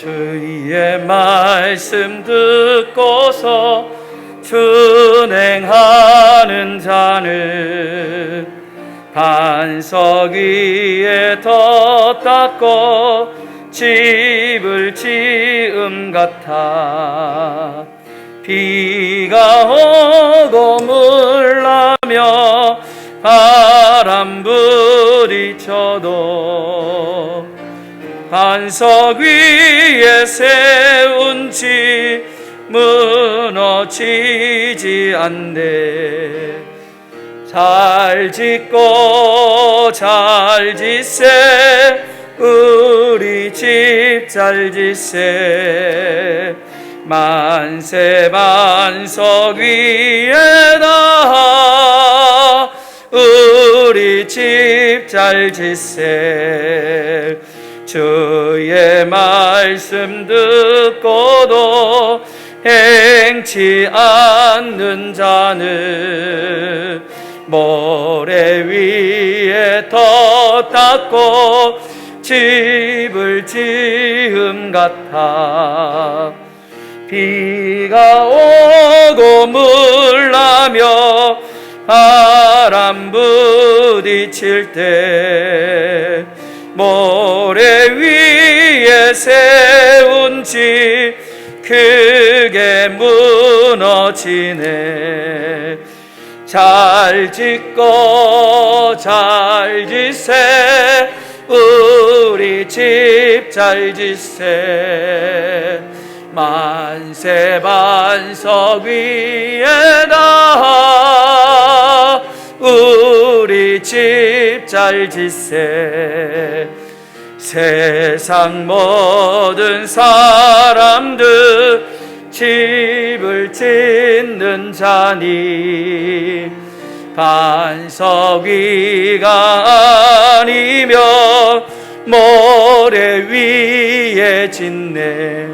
주의 말씀 듣고서 준행하는 자는 반석 위에 더 닦고 집을 지음 같아. 비가 오고 물나며 바람 부딪혀도 반석 위에 세운 집 무너지지 않네. 잘 짓고 잘 짓세 우리 집 잘 짓세. 만세 반석 위에다 우리 집 잘 짓세. 주의 말씀 듣고도 행치 않는 자는 모래 위에 더 닦고 집을 지음 같아. 비가 오고 물나며 바람 부딪힐 때 모래 위에 세운 집 크게 무너지네. 잘 짓고 잘 짓세 우리 집 잘 짓세. 만세 반석 위에다 우리 집 잘 짓세. 세상 모든 사람들 집을 짓는 자니 반석 위가 아니면 모래 위에 짓네.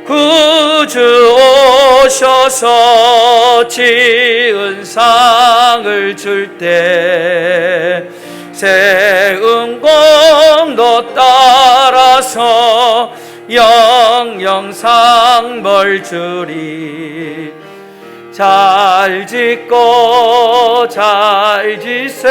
구주 오셔서 지은 상을 줄 때 세운 공도 따라서 영영상벌 주리. 잘 짓고 잘 짓세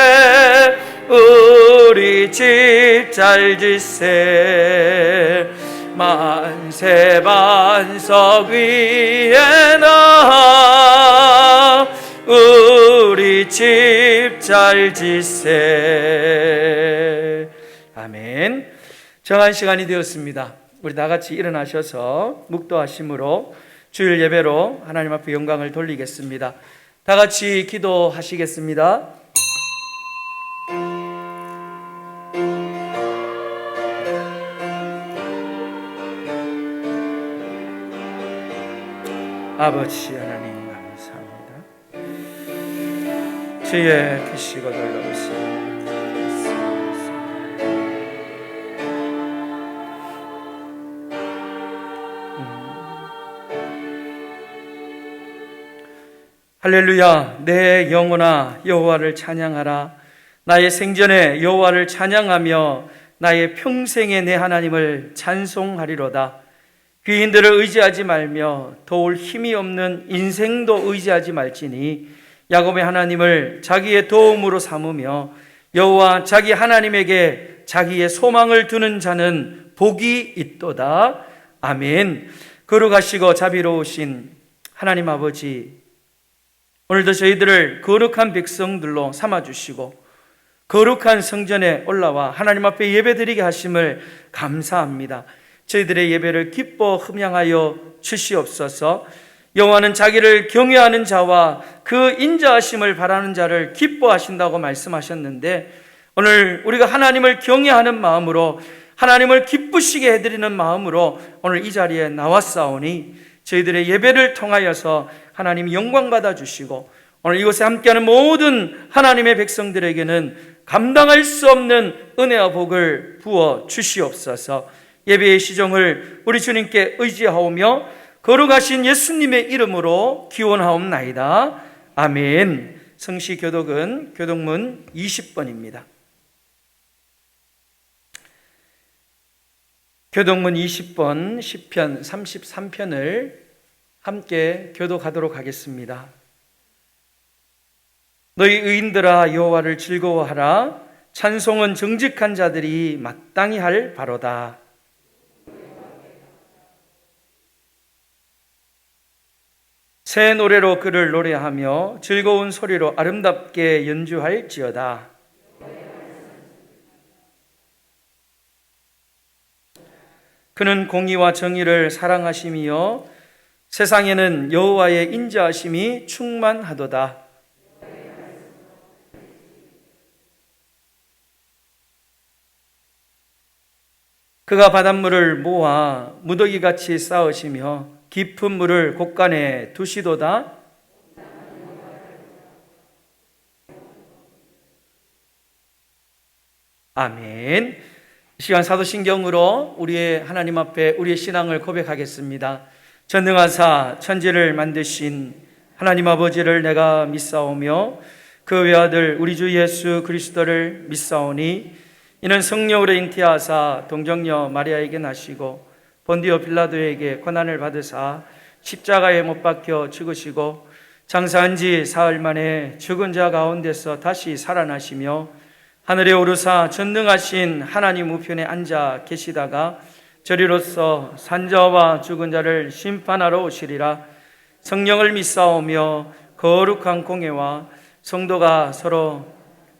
우리 집 잘 짓세. 만세 반석 위에나 우리 집 잘 짓세. 아멘. 정한 시간이 되었습니다. 우리 다 같이 일어나셔서 묵도하심으로 주일 예배로 하나님 앞에 영광을 돌리겠습니다. 다 같이 기도하시겠습니다. 아버지 하나님 감사합니다. 주의 크시고 놀라우신 할렐루야. 내 영혼아 여호와를 찬양하라. 나의 생전에 여호와를 찬양하며 나의 평생에 내 하나님을 찬송하리로다. 귀인들을 의지하지 말며 도울 힘이 없는 인생도 의지하지 말지니 야곱의 하나님을 자기의 도움으로 삼으며 여호와 자기 하나님에게 자기의 소망을 두는 자는 복이 있도다. 아멘. 거룩하시고 자비로우신 하나님 아버지, 오늘도 저희들을 거룩한 백성들로 삼아주시고 거룩한 성전에 올라와 하나님 앞에 예배드리게 하심을 감사합니다. 저희들의 예배를 기뻐 흠양하여 주시옵소서. 여호와는 자기를 경외하는 자와 그 인자하심을 바라는 자를 기뻐하신다고 말씀하셨는데, 오늘 우리가 하나님을 경외하는 마음으로 하나님을 기쁘시게 해드리는 마음으로 오늘 이 자리에 나왔사오니 저희들의 예배를 통하여서 하나님 영광 받아주시고 오늘 이곳에 함께하는 모든 하나님의 백성들에게는 감당할 수 없는 은혜와 복을 부어 주시옵소서. 예배의 시종을 우리 주님께 의지하오며 거룩하신 예수님의 이름으로 기원하옵나이다. 아멘. 성시교독은 교독문 20번입니다. 교동문 20번 시편 33편을 함께 교독하도록 하겠습니다. 너희 의인들아 여호와를 즐거워하라. 찬송은 정직한 자들이 마땅히 할 바로다. 새 노래로 그를 노래하며 즐거운 소리로 아름답게 연주할지어다. 그는 공의와 정의를 사랑하시며 세상에는 여호와의 인자하심이 충만하도다. 그가 바닷물을 모아 무더기같이 쌓으시며 깊은 물을 곳간에 두시도다. 아멘. 이 시간 사도신경으로 우리의 하나님 앞에 우리의 신앙을 고백하겠습니다. 전능하사 천지를 만드신 하나님 아버지를 내가 믿사오며 그 외아들 우리 주 예수 그리스도를 믿사오니 이는 성령으로 잉태하사 동정녀 마리아에게 나시고 본디오 빌라도에게 고난을 받으사 십자가에 못 박혀 죽으시고 장사한 지 사흘 만에 죽은 자 가운데서 다시 살아나시며 하늘에 오르사 전능하신 하나님 우편에 앉아 계시다가 저리로서 산자와 죽은 자를 심판하러 오시리라. 성령을 믿사오며 거룩한 공예와 성도가 서로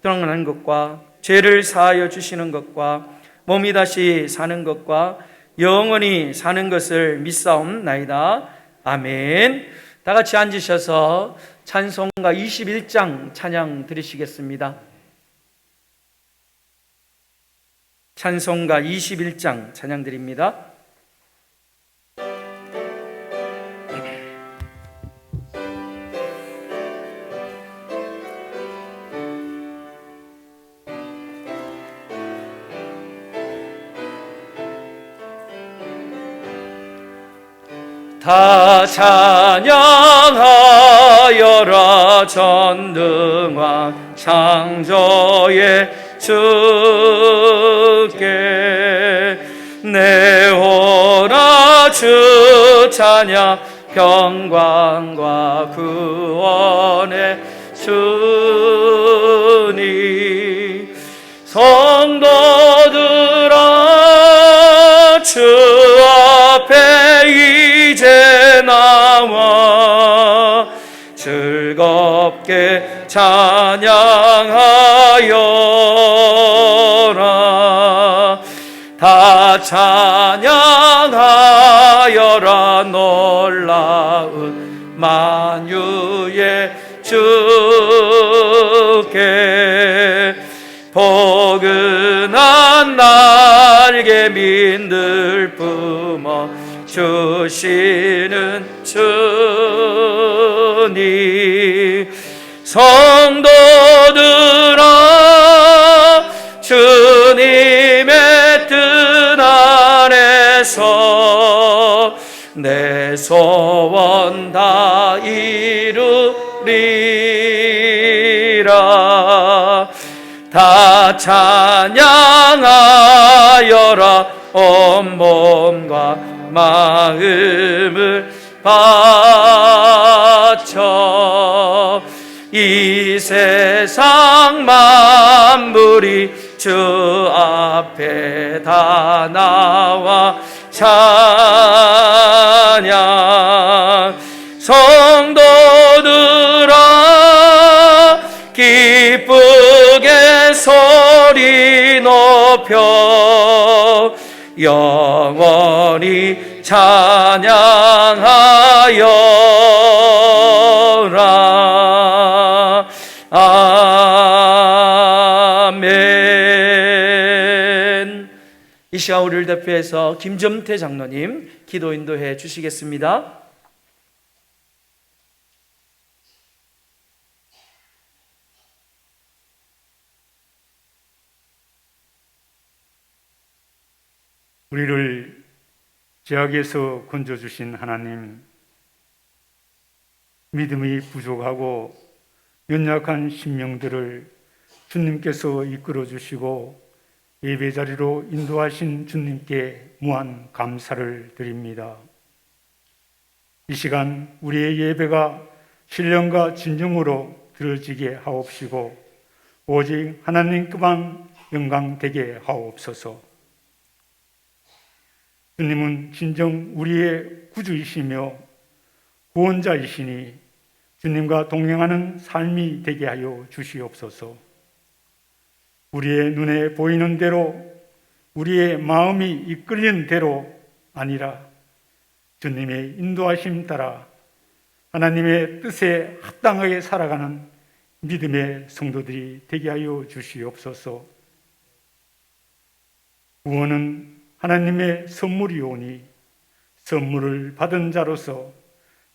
드러나는 것과 죄를 사하여 주시는 것과 몸이 다시 사는 것과 영원히 사는 것을 믿사옵나이다. 아멘. 다 같이 앉으셔서 찬송가 21장 찬양 드리시겠습니다. 찬송가 21장 찬양 드립니다. 다 찬양하여라. 전능한 창조의 주께 내오라. 주 찬양 평강과 구원의 주니 성도들아 주 앞에 이제 나와 즐겁게 찬양하여라. 다 찬양하여라. 놀라운 만유의 주께 포근한 날개 민들 뿜어 주시는 주니 성도들아 주님의 뜻 안에서 내 소원 다 이루리라. 다 찬양하여라. 온몸과 마음을 바쳐 이 세상 만물이 주 앞에 다 나와 찬양. 성도들아 기쁘게 소리 높여 영원히 찬양하여라. 아멘. 이 시간 우리를 대표해서 김점태 장로님 기도 인도해 주시겠습니다. 우리를 죄악에서 건져주신 하나님, 믿음이 부족하고 연약한 심령들을 주님께서 이끌어 주시고 예배 자리로 인도하신 주님께 무한 감사를 드립니다. 이 시간 우리의 예배가 신령과 진정으로 드려지게 하옵시고 오직 하나님께만 영광되게 하옵소서. 주님은 진정 우리의 구주이시며 구원자이시니 주님과 동행하는 삶이 되게 하여 주시옵소서. 우리의 눈에 보이는 대로, 우리의 마음이 이끌리는 대로 아니라 주님의 인도하심 따라 하나님의 뜻에 합당하게 살아가는 믿음의 성도들이 되게 하여 주시옵소서. 구원은 하나님의 선물이오니 선물을 받은 자로서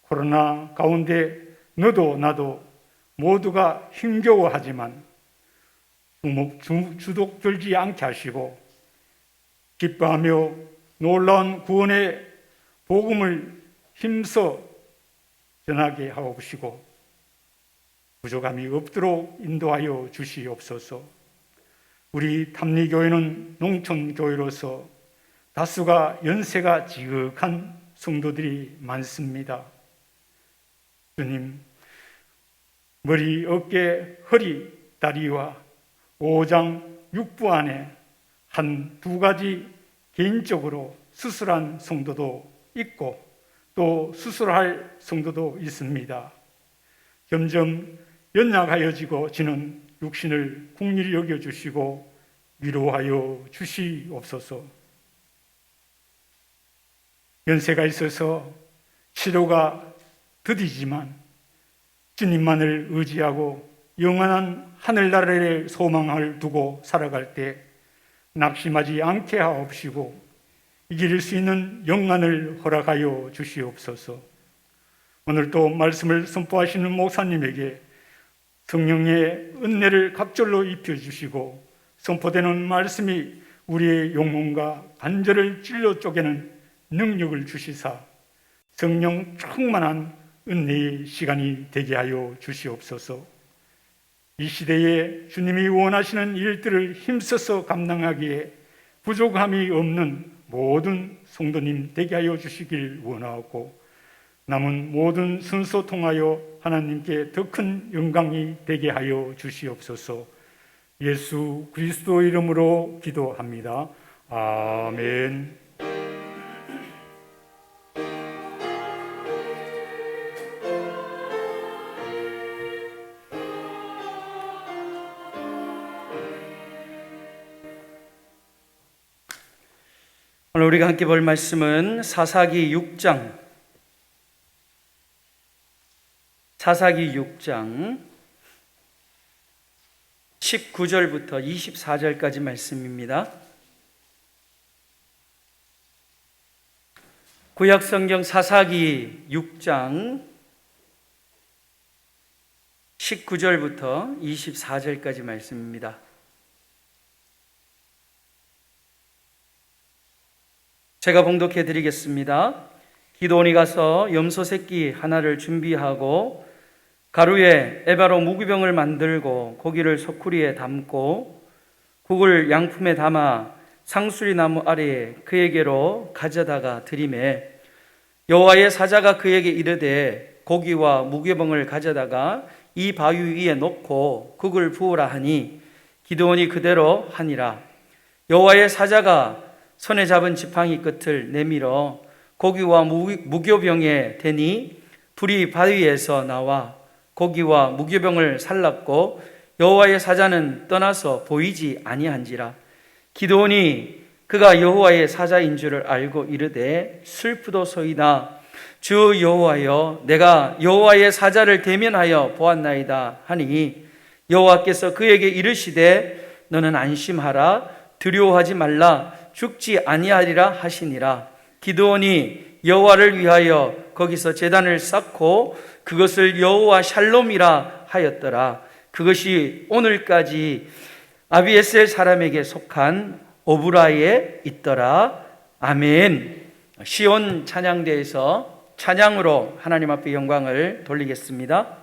코로나 가운데 너도 나도 모두가 힘겨워하지만 주눅들지 않게 하시고 기뻐하며 놀라운 구원의 복음을 힘써 전하게 하옵시고 부족함이 없도록 인도하여 주시옵소서. 우리 탐리교회는 농촌교회로서 다수가 연세가 지극한 성도들이 많습니다. 주님, 머리, 어깨, 허리, 다리와 오장, 육부 안에 한 두 가지 개인적으로 수술한 성도도 있고 또 수술할 성도도 있습니다. 점점 연약하여지고 지는 육신을 긍휼히 여겨주시고 위로하여 주시옵소서. 연세가 있어서 치료가 더디지만 주님만을 의지하고 영원한 하늘나라의 소망을 두고 살아갈 때 낙심하지 않게 하옵시고 이길 수 있는 영안을 허락하여 주시옵소서. 오늘도 말씀을 선포하시는 목사님에게 성령의 은혜를 갑절로 입혀주시고 선포되는 말씀이 우리의 영혼과 간절을 찔러 쪼개는 능력을 주시사 성령 충만한 은혜의 시간이 되게 하여 주시옵소서. 이 시대에 주님이 원하시는 일들을 힘써서 감당하기에 부족함이 없는 모든 성도님 되게 하여 주시길 원하고 남은 모든 순서 통하여 하나님께 더 큰 영광이 되게 하여 주시옵소서. 예수 그리스도 이름으로 기도합니다. 아멘. 오늘 우리가 함께 볼 말씀은 사사기 6장 19절부터 24절까지 말씀입니다. 구약성경 사사기 6장 19절부터 24절까지 말씀입니다. 제가 봉독해 드리겠습니다. 기드온이 가서 염소 새끼 하나를 준비하고 가루에 에바로 무기병을 만들고 고기를 소쿠리에 담고 국을 양품에 담아 상수리 나무 아래에 그에게로 가져다가 드리매 여호와의 사자가 그에게 이르되 고기와 무기병을 가져다가 이 바위 위에 놓고 국을 부으라 하니 기드온이 그대로 하니라. 여호와의 사자가 손에 잡은 지팡이 끝을 내밀어 고기와 무교병에 대니 불이 바위에서 나와 고기와 무교병을 살랐고 여호와의 사자는 떠나서 보이지 아니한지라. 기드온이 그가 여호와의 사자인 줄을 알고 이르되 슬프도소이다. 주 여호와여, 내가 여호와의 사자를 대면하여 보았나이다 하니 여호와께서 그에게 이르시되 너는 안심하라. 두려워하지 말라. 죽지 아니하리라 하시니라. 기드온이 여호와를 위하여 거기서 제단을 쌓고 그것을 여호와 샬롬이라 하였더라. 그것이 오늘까지 아비에셀 사람에게 속한 오브라에 있더라. 아멘. 시온 찬양대에서 찬양으로 하나님 앞에 영광을 돌리겠습니다.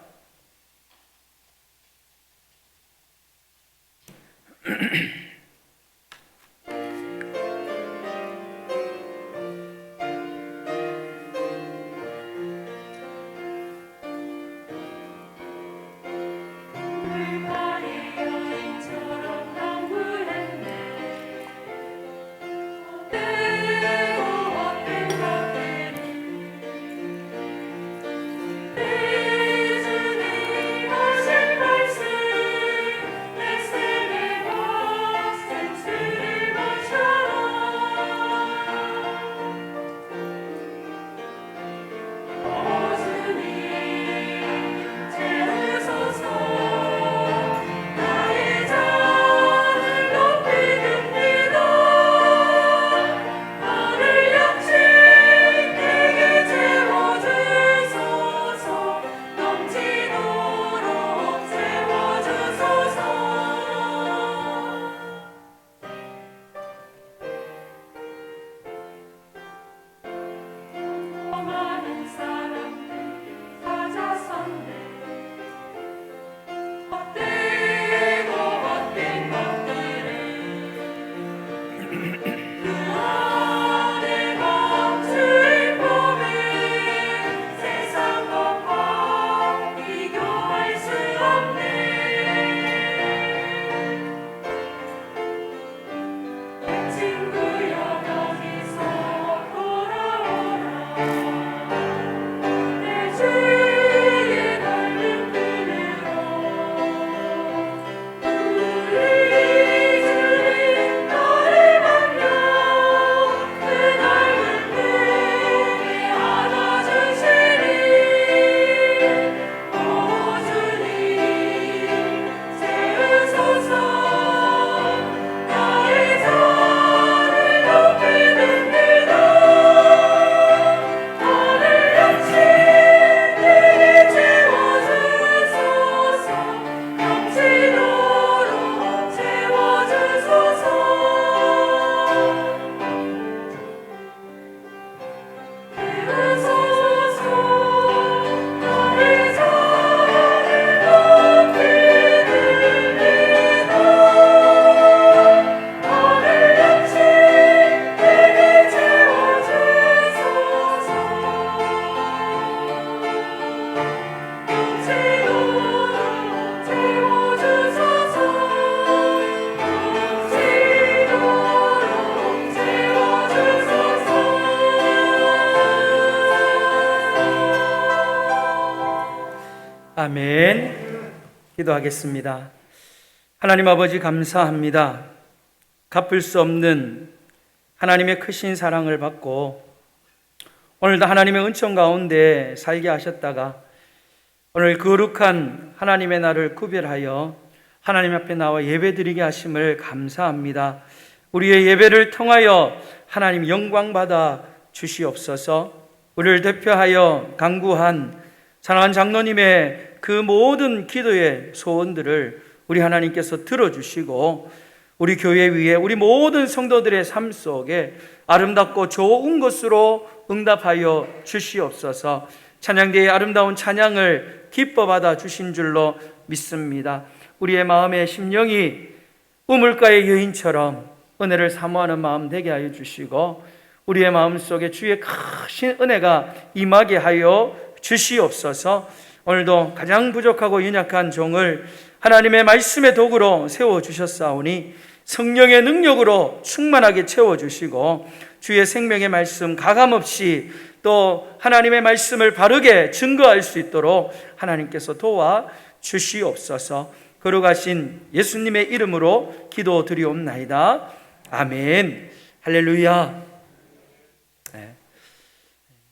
아멘. 기도하겠습니다. 하나님 아버지 감사합니다. 갚을 수 없는 하나님의 크신 사랑을 받고 오늘도 하나님의 은총 가운데 살게 하셨다가 오늘 거룩한 하나님의 날을 구별하여 하나님 앞에 나와 예배드리게 하심을 감사합니다. 우리의 예배를 통하여 하나님 영광 받아 주시옵소서. 우리를 대표하여 간구한 사랑하는 장로님의 그 모든 기도의 소원들을 우리 하나님께서 들어주시고 우리 교회 위에 우리 모든 성도들의 삶 속에 아름답고 좋은 것으로 응답하여 주시옵소서. 찬양대의 아름다운 찬양을 기뻐 받아 주신 줄로 믿습니다. 우리의 마음의 심령이 우물가의 여인처럼 은혜를 사모하는 마음 되게 하여 주시고 우리의 마음속에 주의 크신 은혜가 임하게 하여 주시옵소서. 오늘도 가장 부족하고 연약한 종을 하나님의 말씀의 도구로 세워주셨사오니 성령의 능력으로 충만하게 채워주시고 주의 생명의 말씀 가감없이 또 하나님의 말씀을 바르게 증거할 수 있도록 하나님께서 도와주시옵소서. 걸어가신 예수님의 이름으로 기도드리옵나이다. 아멘. 할렐루야. 네.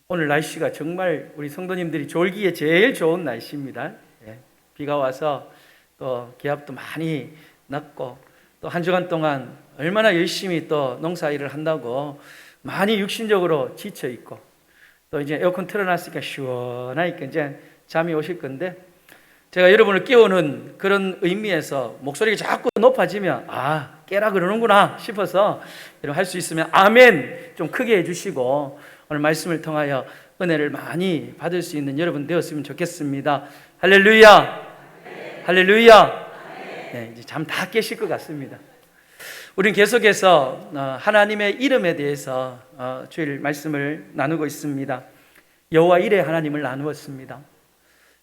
오늘 날씨가 정말 우리 성도님들이 졸기에 제일 좋은 날씨입니다. 네. 비가 와서 또 기압도 많이 낮고 또 한 주간 동안 얼마나 열심히 또 농사일을 한다고 많이 육신적으로 지쳐 있고 또 이제 에어컨 틀어놨으니까 시원하니까 이제 잠이 오실 건데 제가 여러분을 깨우는 그런 의미에서 목소리가 자꾸 높아지면 깨라 그러는구나 싶어서 할 수 있으면 아멘 좀 크게 해주시고 오늘 말씀을 통하여 은혜를 많이 받을 수 있는 여러분 되었으면 좋겠습니다. 할렐루야. 할렐루야. 네, 이제 잠 다 깨실 것 같습니다. 우리는 계속해서 하나님의 이름에 대해서 주일 말씀을 나누고 있습니다. 여호와 이레 하나님을 나누었습니다.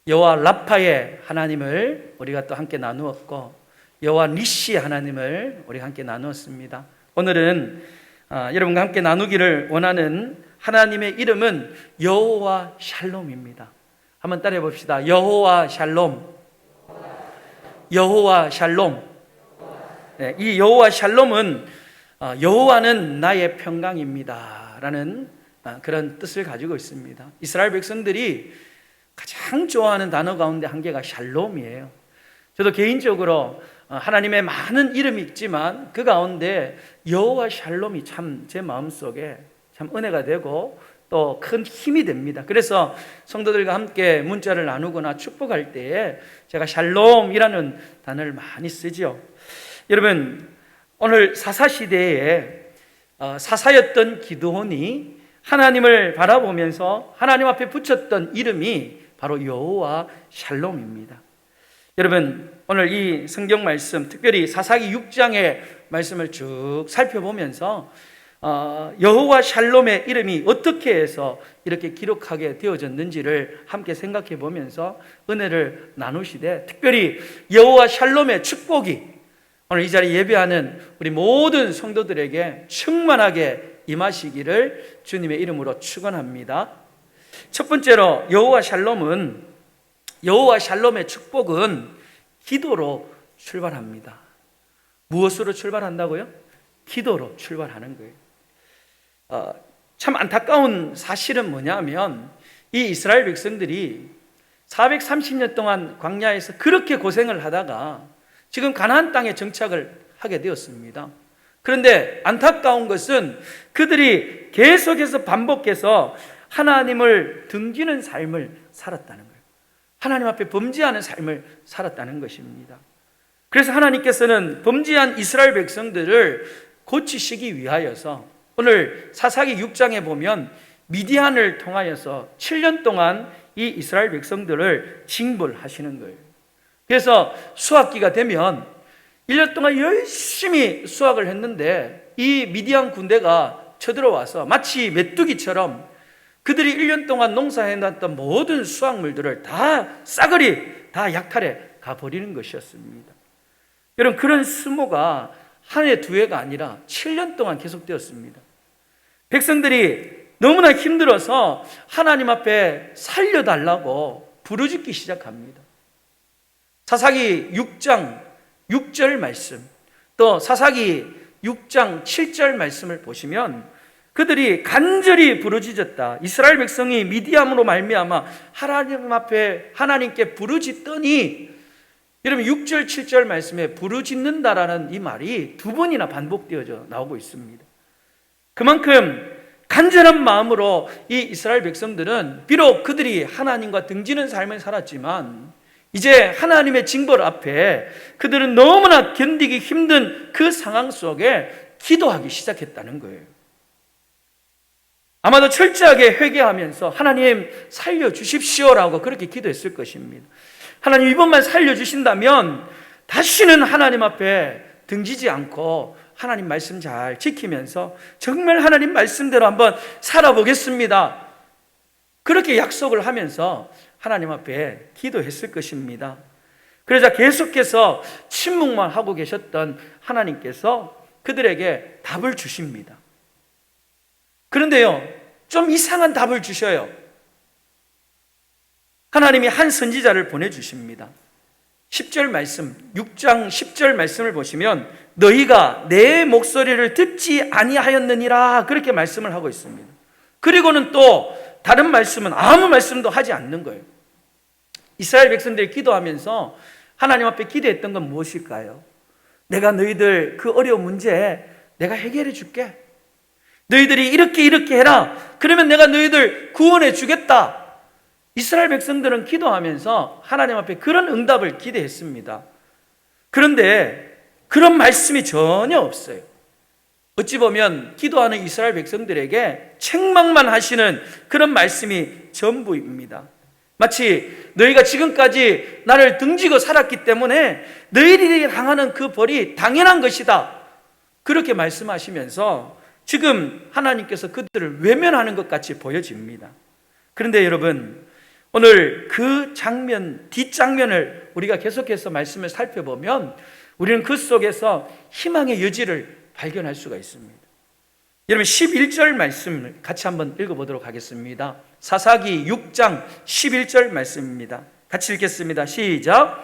여호와 라파의 하나님을 우리가 또 함께 나누었고 여호와 니시 하나님을 우리가 함께 나누었습니다. 오늘은 여러분과 함께 나누기를 원하는 하나님의 이름은 여호와 샬롬입니다. 한번 따라해 봅시다. 여호와 샬롬. 여호와 샬롬. 네, 이 여호와 샬롬은 여호와는 나의 평강입니다 라는 그런 뜻을 가지고 있습니다. 이스라엘 백성들이 가장 좋아하는 단어 가운데 한 개가 샬롬이에요. 저도 개인적으로 하나님의 많은 이름이 있지만 그 가운데 여호와 샬롬이 참 제 마음속에 참 은혜가 되고 또 큰 힘이 됩니다. 그래서 성도들과 함께 문자를 나누거나 축복할 때에 제가 샬롬이라는 단어를 많이 쓰죠. 여러분 오늘 사사시대에 사사였던 기드온이 하나님을 바라보면서 하나님 앞에 붙였던 이름이 바로 여호와 샬롬입니다. 여러분 오늘 이 성경 말씀 특별히 사사기 6장의 말씀을 쭉 살펴보면서 여호와 샬롬의 이름이 어떻게 해서 이렇게 기록하게 되어졌는지를 함께 생각해 보면서 은혜를 나누시되 특별히 여호와 샬롬의 축복이 오늘 이 자리에 예배하는 우리 모든 성도들에게 충만하게 임하시기를 주님의 이름으로 축원합니다. 첫 번째로 여호와 샬롬의 축복은 기도로 출발합니다. 무엇으로 출발한다고요? 기도로 출발하는 거예요. 참 안타까운 사실은 뭐냐면 이 이스라엘 백성들이 430년 동안 광야에서 그렇게 고생을 하다가 지금 가나안 땅에 정착을 하게 되었습니다. 그런데 안타까운 것은 그들이 계속해서 반복해서 하나님을 등지는 삶을 살았다는 거예요. 하나님 앞에 범죄하는 삶을 살았다는 것입니다. 그래서 하나님께서는 범죄한 이스라엘 백성들을 고치시기 위하여서 오늘 사사기 6장에 보면 미디안을 통하여서 7년 동안 이 이스라엘 백성들을 징벌하시는 거예요. 그래서 수확기가 되면 1년 동안 열심히 수확을 했는데 이 미디안 군대가 쳐들어와서 마치 메뚜기처럼 그들이 1년 동안 농사해놨던 모든 수확물들을 다 싸그리 다 약탈해 가버리는 것이었습니다. 여러분 그런 수모가 한 해 두 해가 아니라 7년 동안 계속되었습니다. 백성들이 너무나 힘들어서 하나님 앞에 살려달라고 부르짖기 시작합니다. 사사기 6장 6절 말씀, 또 사사기 6장 7절 말씀을 보시면 그들이 간절히 부르짖었다. 이스라엘 백성이 미디암으로 말미암아 하나님 앞에 하나님께 부르짖더니, 여러분 6절 7절 말씀에 부르짖는다라는 이 말이 두 번이나 반복되어져 나오고 있습니다. 그만큼 간절한 마음으로 이 이스라엘 백성들은 비록 그들이 하나님과 등지는 삶을 살았지만 이제 하나님의 징벌 앞에 그들은 너무나 견디기 힘든 그 상황 속에 기도하기 시작했다는 거예요. 아마도 철저하게 회개하면서 하나님 살려주십시오라고 그렇게 기도했을 것입니다. 하나님 이번만 살려주신다면 다시는 하나님 앞에 등지지 않고 하나님 말씀 잘 지키면서 정말 하나님 말씀대로 한번 살아보겠습니다. 그렇게 약속을 하면서 하나님 앞에 기도했을 것입니다. 그러자 계속해서 침묵만 하고 계셨던 하나님께서 그들에게 답을 주십니다. 그런데요, 좀 이상한 답을 주셔요. 하나님이 한 선지자를 보내주십니다. 10절 말씀, 6장 10절 말씀을 보시면 너희가 내 목소리를 듣지 아니하였느니라 그렇게 말씀을 하고 있습니다. 그리고는 또 다른 말씀은 아무 말씀도 하지 않는 거예요. 이스라엘 백성들이 기도하면서 하나님 앞에 기도했던 건 무엇일까요? 내가 너희들 그 어려운 문제 내가 해결해 줄게. 너희들이 이렇게 해라. 그러면 내가 너희들 구원해 주겠다. 이스라엘 백성들은 기도하면서 하나님 앞에 그런 응답을 기대했습니다. 그런데 그런 말씀이 전혀 없어요. 어찌 보면 기도하는 이스라엘 백성들에게 책망만 하시는 그런 말씀이 전부입니다. 마치 너희가 지금까지 나를 등지고 살았기 때문에 너희들이 당하는 그 벌이 당연한 것이다. 그렇게 말씀하시면서 지금 하나님께서 그들을 외면하는 것 같이 보여집니다. 그런데 여러분, 오늘 그 장면, 뒷장면을 우리가 계속해서 말씀을 살펴보면 우리는 그 속에서 희망의 여지를 발견할 수가 있습니다. 여러분 11절 말씀을 같이 한번 읽어보도록 하겠습니다. 사사기 6장 11절 말씀입니다. 같이 읽겠습니다. 시작.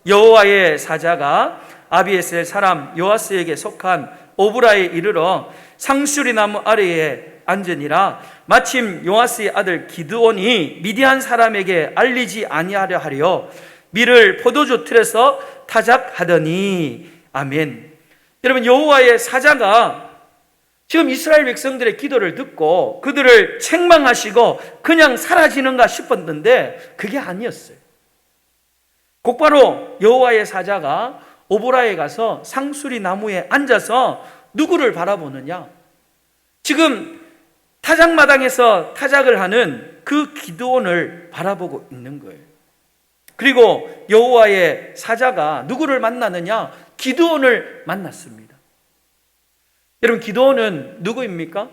여호와의 사자가 아비에셀 사람 요아스에게 속한 오브라에 이르러 상수리 나무 아래에 앉으니라. 마침 요아스의 아들 기드온이 미디안 사람에게 알리지 아니하려 하려 밀을 포도주 틀에서 타작하더니. 아멘. 여러분 여호와의 사자가 지금 이스라엘 백성들의 기도를 듣고 그들을 책망하시고 그냥 사라지는가 싶었는데 그게 아니었어요. 곧바로 여호와의 사자가 오보라에 가서 상수리 나무에 앉아서 누구를 바라보느냐? 지금 타작마당에서 타작을 하는 그 기드온을 바라보고 있는 거예요. 그리고 여호와의 사자가 누구를 만나느냐? 기드온을 만났습니다. 여러분 기드온은 누구입니까?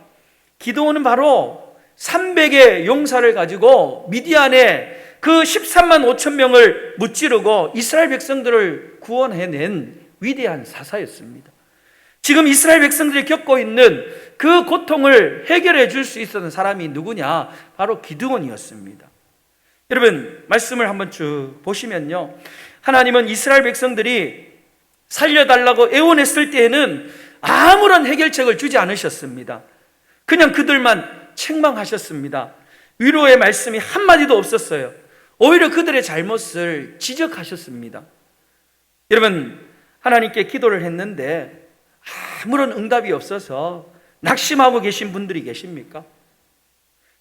기드온은 바로 300의 용사를 가지고 미디안에 그 13만 5천 명을 무찌르고 이스라엘 백성들을 구원해낸 위대한 사사였습니다. 지금 이스라엘 백성들이 겪고 있는 그 고통을 해결해 줄 수 있었던 사람이 누구냐? 바로 기드온이었습니다. 여러분 말씀을 한번 쭉 보시면요, 하나님은 이스라엘 백성들이 살려달라고 애원했을 때에는 아무런 해결책을 주지 않으셨습니다. 그냥 그들만 책망하셨습니다. 위로의 말씀이 한마디도 없었어요. 오히려 그들의 잘못을 지적하셨습니다. 여러분 하나님께 기도를 했는데 아무런 응답이 없어서 낙심하고 계신 분들이 계십니까?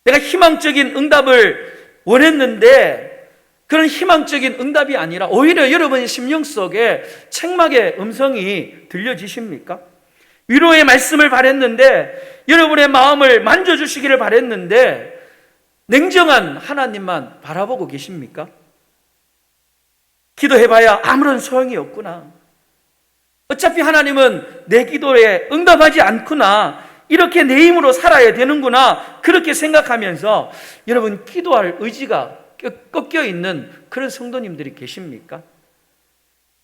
내가 희망적인 응답을 원했는데 그런 희망적인 응답이 아니라 오히려 여러분의 심령 속에 책망의 음성이 들려지십니까? 위로의 말씀을 바랬는데 여러분의 마음을 만져주시기를 바랬는데 냉정한 하나님만 바라보고 계십니까? 기도해봐야 아무런 소용이 없구나. 어차피 하나님은 내 기도에 응답하지 않구나. 이렇게 내 힘으로 살아야 되는구나. 그렇게 생각하면서 여러분 기도할 의지가 꺾여 있는 그런 성도님들이 계십니까?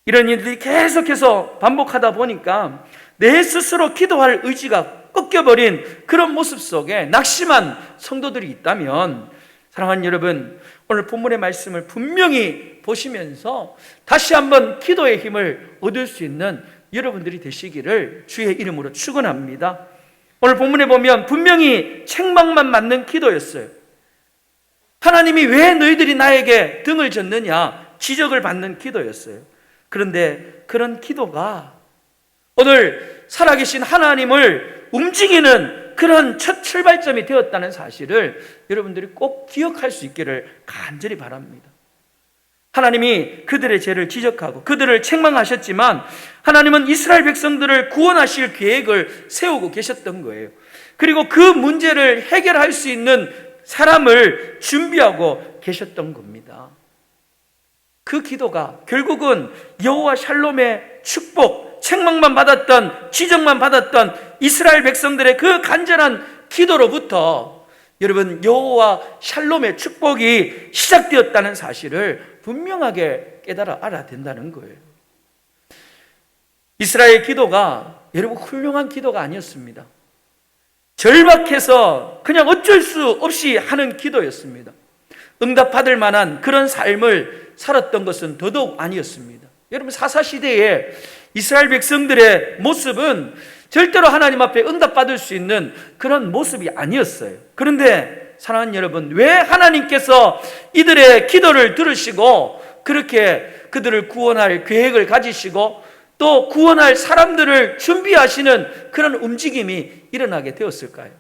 이런 일들이 계속해서 반복하다 보니까 내 스스로 기도할 의지가 꺾여버린 그런 모습 속에 낙심한 성도들이 있다면 사랑하는 여러분, 오늘 본문의 말씀을 분명히 보시면서 다시 한번 기도의 힘을 얻을 수 있는 여러분들이 되시기를 주의 이름으로 축원합니다. 오늘 본문에 보면 분명히 책망만 맞는 기도였어요. 하나님이 왜 너희들이 나에게 등을 졌느냐 지적을 받는 기도였어요. 그런데 그런 기도가 오늘 살아계신 하나님을 움직이는 그런 첫 출발점이 되었다는 사실을 여러분들이 꼭 기억할 수 있기를 간절히 바랍니다. 하나님이 그들의 죄를 지적하고 그들을 책망하셨지만 하나님은 이스라엘 백성들을 구원하실 계획을 세우고 계셨던 거예요. 그리고 그 문제를 해결할 수 있는 사람을 준비하고 계셨던 겁니다. 그 기도가 결국은 여호와 샬롬의 축복, 책망만 받았던, 지적만 받았던 이스라엘 백성들의 그 간절한 기도로부터 여러분 여호와 샬롬의 축복이 시작되었다는 사실을 분명하게 깨달아 알아야 된다는 거예요. 이스라엘 기도가 여러분 훌륭한 기도가 아니었습니다. 절박해서 그냥 어쩔 수 없이 하는 기도였습니다. 응답받을 만한 그런 삶을 살았던 것은 더더욱 아니었습니다. 여러분 사사시대에 이스라엘 백성들의 모습은 절대로 하나님 앞에 응답받을 수 있는 그런 모습이 아니었어요. 그런데 사랑하는 여러분, 왜 하나님께서 이들의 기도를 들으시고 그렇게 그들을 구원할 계획을 가지시고 또 구원할 사람들을 준비하시는 그런 움직임이 일어나게 되었을까요?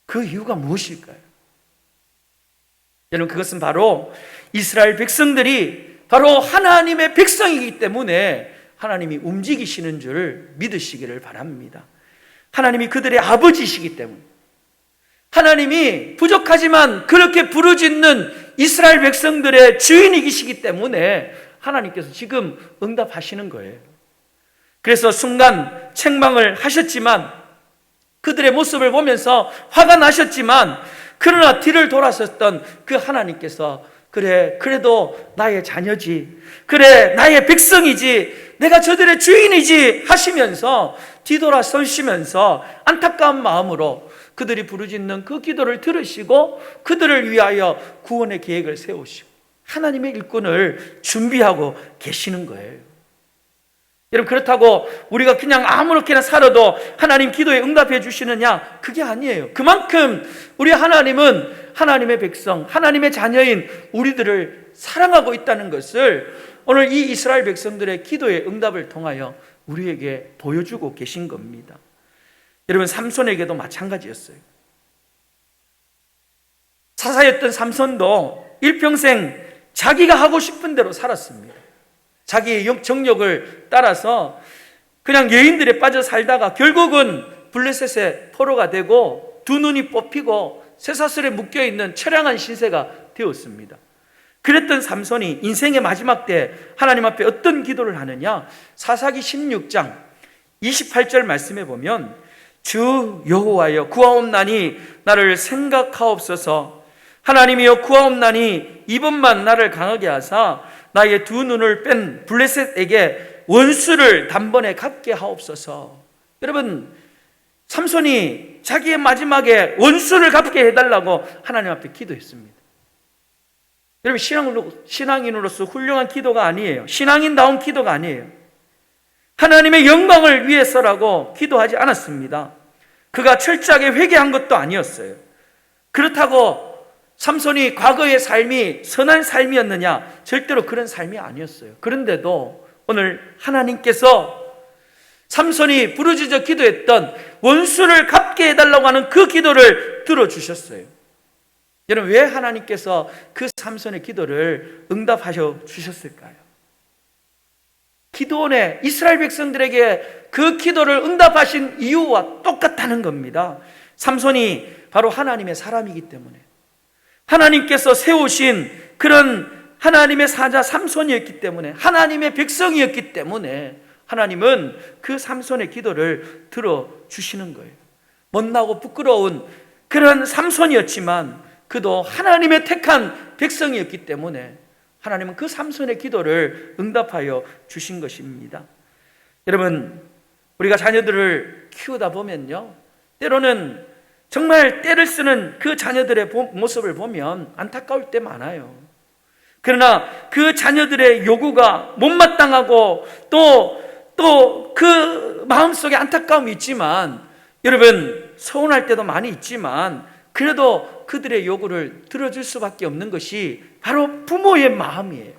그 이유가 무엇일까요? 여러분 그것은 바로 이스라엘 백성들이 바로 하나님의 백성이기 때문에 하나님이 움직이시는 줄 믿으시기를 바랍니다. 하나님이 그들의 아버지시기 때문에, 하나님이 부족하지만 그렇게 부르짖는 이스라엘 백성들의 주인이시기 때문에 하나님께서 지금 응답하시는 거예요. 그래서 순간 책망을 하셨지만, 그들의 모습을 보면서 화가 나셨지만, 그러나 뒤를 돌아섰던 그 하나님께서 그래, 그래도 나의 자녀지, 그래, 나의 백성이지, 내가 저들의 주인이지 하시면서 뒤돌아서시면서 안타까운 마음으로 그들이 부르짖는 그 기도를 들으시고 그들을 위하여 구원의 계획을 세우시고 하나님의 일꾼을 준비하고 계시는 거예요. 여러분 그렇다고 우리가 그냥 아무렇게나 살아도 하나님 기도에 응답해 주시느냐? 그게 아니에요. 그만큼 우리 하나님은 하나님의 백성, 하나님의 자녀인 우리들을 사랑하고 있다는 것을 오늘 이 이스라엘 백성들의 기도의 응답을 통하여 우리에게 보여주고 계신 겁니다. 여러분 삼손에게도 마찬가지였어요. 사사였던 삼손도 일평생 자기가 하고 싶은 대로 살았습니다. 자기의 정욕을 따라서 그냥 여인들에 빠져 살다가 결국은 블레셋의 포로가 되고 두 눈이 뽑히고 쇠사슬에 묶여있는 처량한 신세가 되었습니다. 그랬던 삼손이 인생의 마지막 때 하나님 앞에 어떤 기도를 하느냐? 사사기 16장 28절 말씀에 보면 주 여호와여 구하옵나니 나를 생각하옵소서. 하나님이여 구하옵나니 이번만 나를 강하게 하사 나의 두 눈을 뺀 블레셋에게 원수를 단번에 갚게 하옵소서. 여러분 삼손이 자기의 마지막에 원수를 갚게 해달라고 하나님 앞에 기도했습니다. 여러분 신앙인으로서 훌륭한 기도가 아니에요. 신앙인다운 기도가 아니에요. 하나님의 영광을 위해서라고 기도하지 않았습니다. 그가 철저하게 회개한 것도 아니었어요. 그렇다고 삼손이 과거의 삶이 선한 삶이었느냐? 절대로 그런 삶이 아니었어요. 그런데도 오늘 하나님께서 삼손이 부르짖어 기도했던 원수를 갚게 해달라고 하는 그 기도를 들어주셨어요. 여러분 왜 하나님께서 그 삼손의 기도를 응답하셔 주셨을까요? 기도원의 이스라엘 백성들에게 그 기도를 응답하신 이유와 똑같다는 겁니다. 삼손이 바로 하나님의 사람이기 때문에, 하나님께서 세우신 그런 하나님의 사자 삼손이었기 때문에, 하나님의 백성이었기 때문에 하나님은 그 삼손의 기도를 들어주시는 거예요. 못나고 부끄러운 그런 삼손이었지만 그도 하나님의 택한 백성이었기 때문에 하나님은 그 삼손의 기도를 응답하여 주신 것입니다. 여러분 우리가 자녀들을 키우다 보면요, 때로는 정말 때를 쓰는 그 자녀들의 모습을 보면 안타까울 때 많아요. 그러나 그 자녀들의 요구가 못마땅하고 또 그 마음속에 안타까움이 있지만, 여러분 서운할 때도 많이 있지만 그래도 그들의 요구를 들어줄 수밖에 없는 것이 바로 부모의 마음이에요.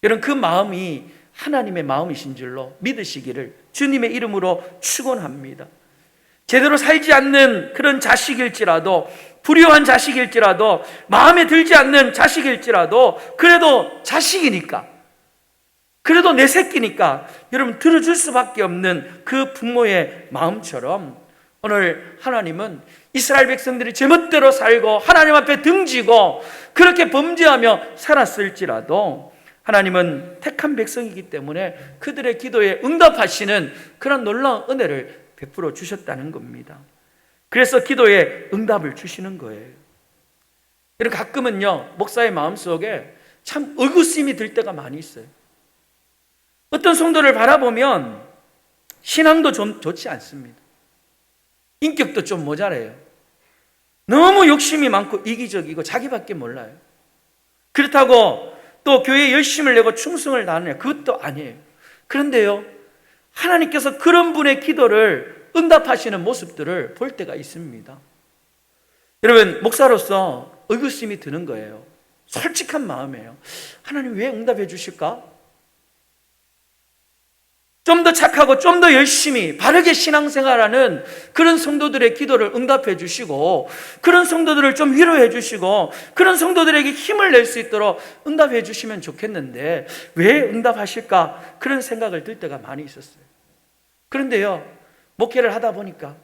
여러분 그 마음이 하나님의 마음이신 줄로 믿으시기를 주님의 이름으로 축원합니다. 제대로 살지 않는 그런 자식일지라도, 불효한 자식일지라도, 마음에 들지 않는 자식일지라도 그래도 자식이니까, 그래도 내 새끼니까 여러분 들어줄 수밖에 없는 그 부모의 마음처럼 오늘 하나님은 이스라엘 백성들이 제멋대로 살고 하나님 앞에 등지고 그렇게 범죄하며 살았을지라도 하나님은 택한 백성이기 때문에 그들의 기도에 응답하시는 그런 놀라운 은혜를 베풀어 주셨다는 겁니다. 그래서 기도에 응답을 주시는 거예요. 여러분 가끔은요, 목사의 마음속에 참 의구심이 들 때가 많이 있어요. 어떤 성도를 바라보면 신앙도 좀 좋지 않습니다. 인격도 좀 모자라요. 너무 욕심이 많고 이기적이고 자기밖에 몰라요. 그렇다고 또 교회에 열심을 내고 충성을 다하느냐, 그것도 아니에요. 그런데요, 하나님께서 그런 분의 기도를 응답하시는 모습들을 볼 때가 있습니다. 여러분 목사로서 의구심이 드는 거예요. 솔직한 마음이에요. 하나님 왜 응답해 주실까? 좀 더 착하고 좀 더 열심히 바르게 신앙생활하는 그런 성도들의 기도를 응답해 주시고, 그런 성도들을 좀 위로해 주시고, 그런 성도들에게 힘을 낼 수 있도록 응답해 주시면 좋겠는데 왜 응답하실까? 그런 생각을 들 때가 많이 있었어요. 그런데요, 목회를 하다 보니까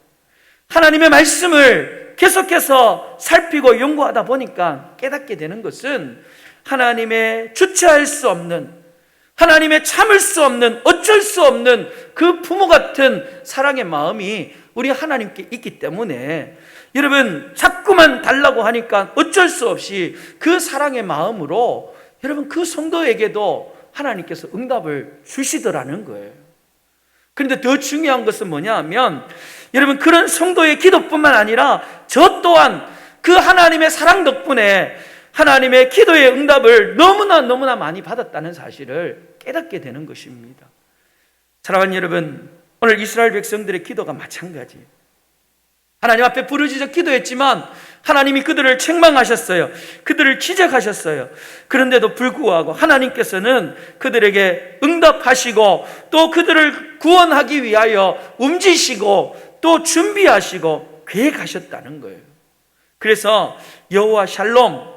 하나님의 말씀을 계속해서 살피고 연구하다 보니까 깨닫게 되는 것은 하나님의 주체할 수 없는, 하나님의 참을 수 없는, 어쩔 수 없는 그 부모 같은 사랑의 마음이 우리 하나님께 있기 때문에 여러분 자꾸만 달라고 하니까 어쩔 수 없이 그 사랑의 마음으로 여러분 그 성도에게도 하나님께서 응답을 주시더라는 거예요. 그런데 더 중요한 것은 뭐냐 하면 여러분 그런 성도의 기도뿐만 아니라 저 또한 그 하나님의 사랑 덕분에 하나님의 기도의 응답을 너무나 많이 받았다는 사실을 깨닫게 되는 것입니다. 사랑하는 여러분, 오늘 이스라엘 백성들의 기도가 마찬가지예요. 하나님 앞에 부르짖어 기도했지만 하나님이 그들을 책망하셨어요. 그들을 기적하셨어요. 그런데도 불구하고 하나님께서는 그들에게 응답하시고 또 그들을 구원하기 위하여 움직이시고 또 준비하시고 계획하셨다는 거예요. 그래서 여호와 샬롬,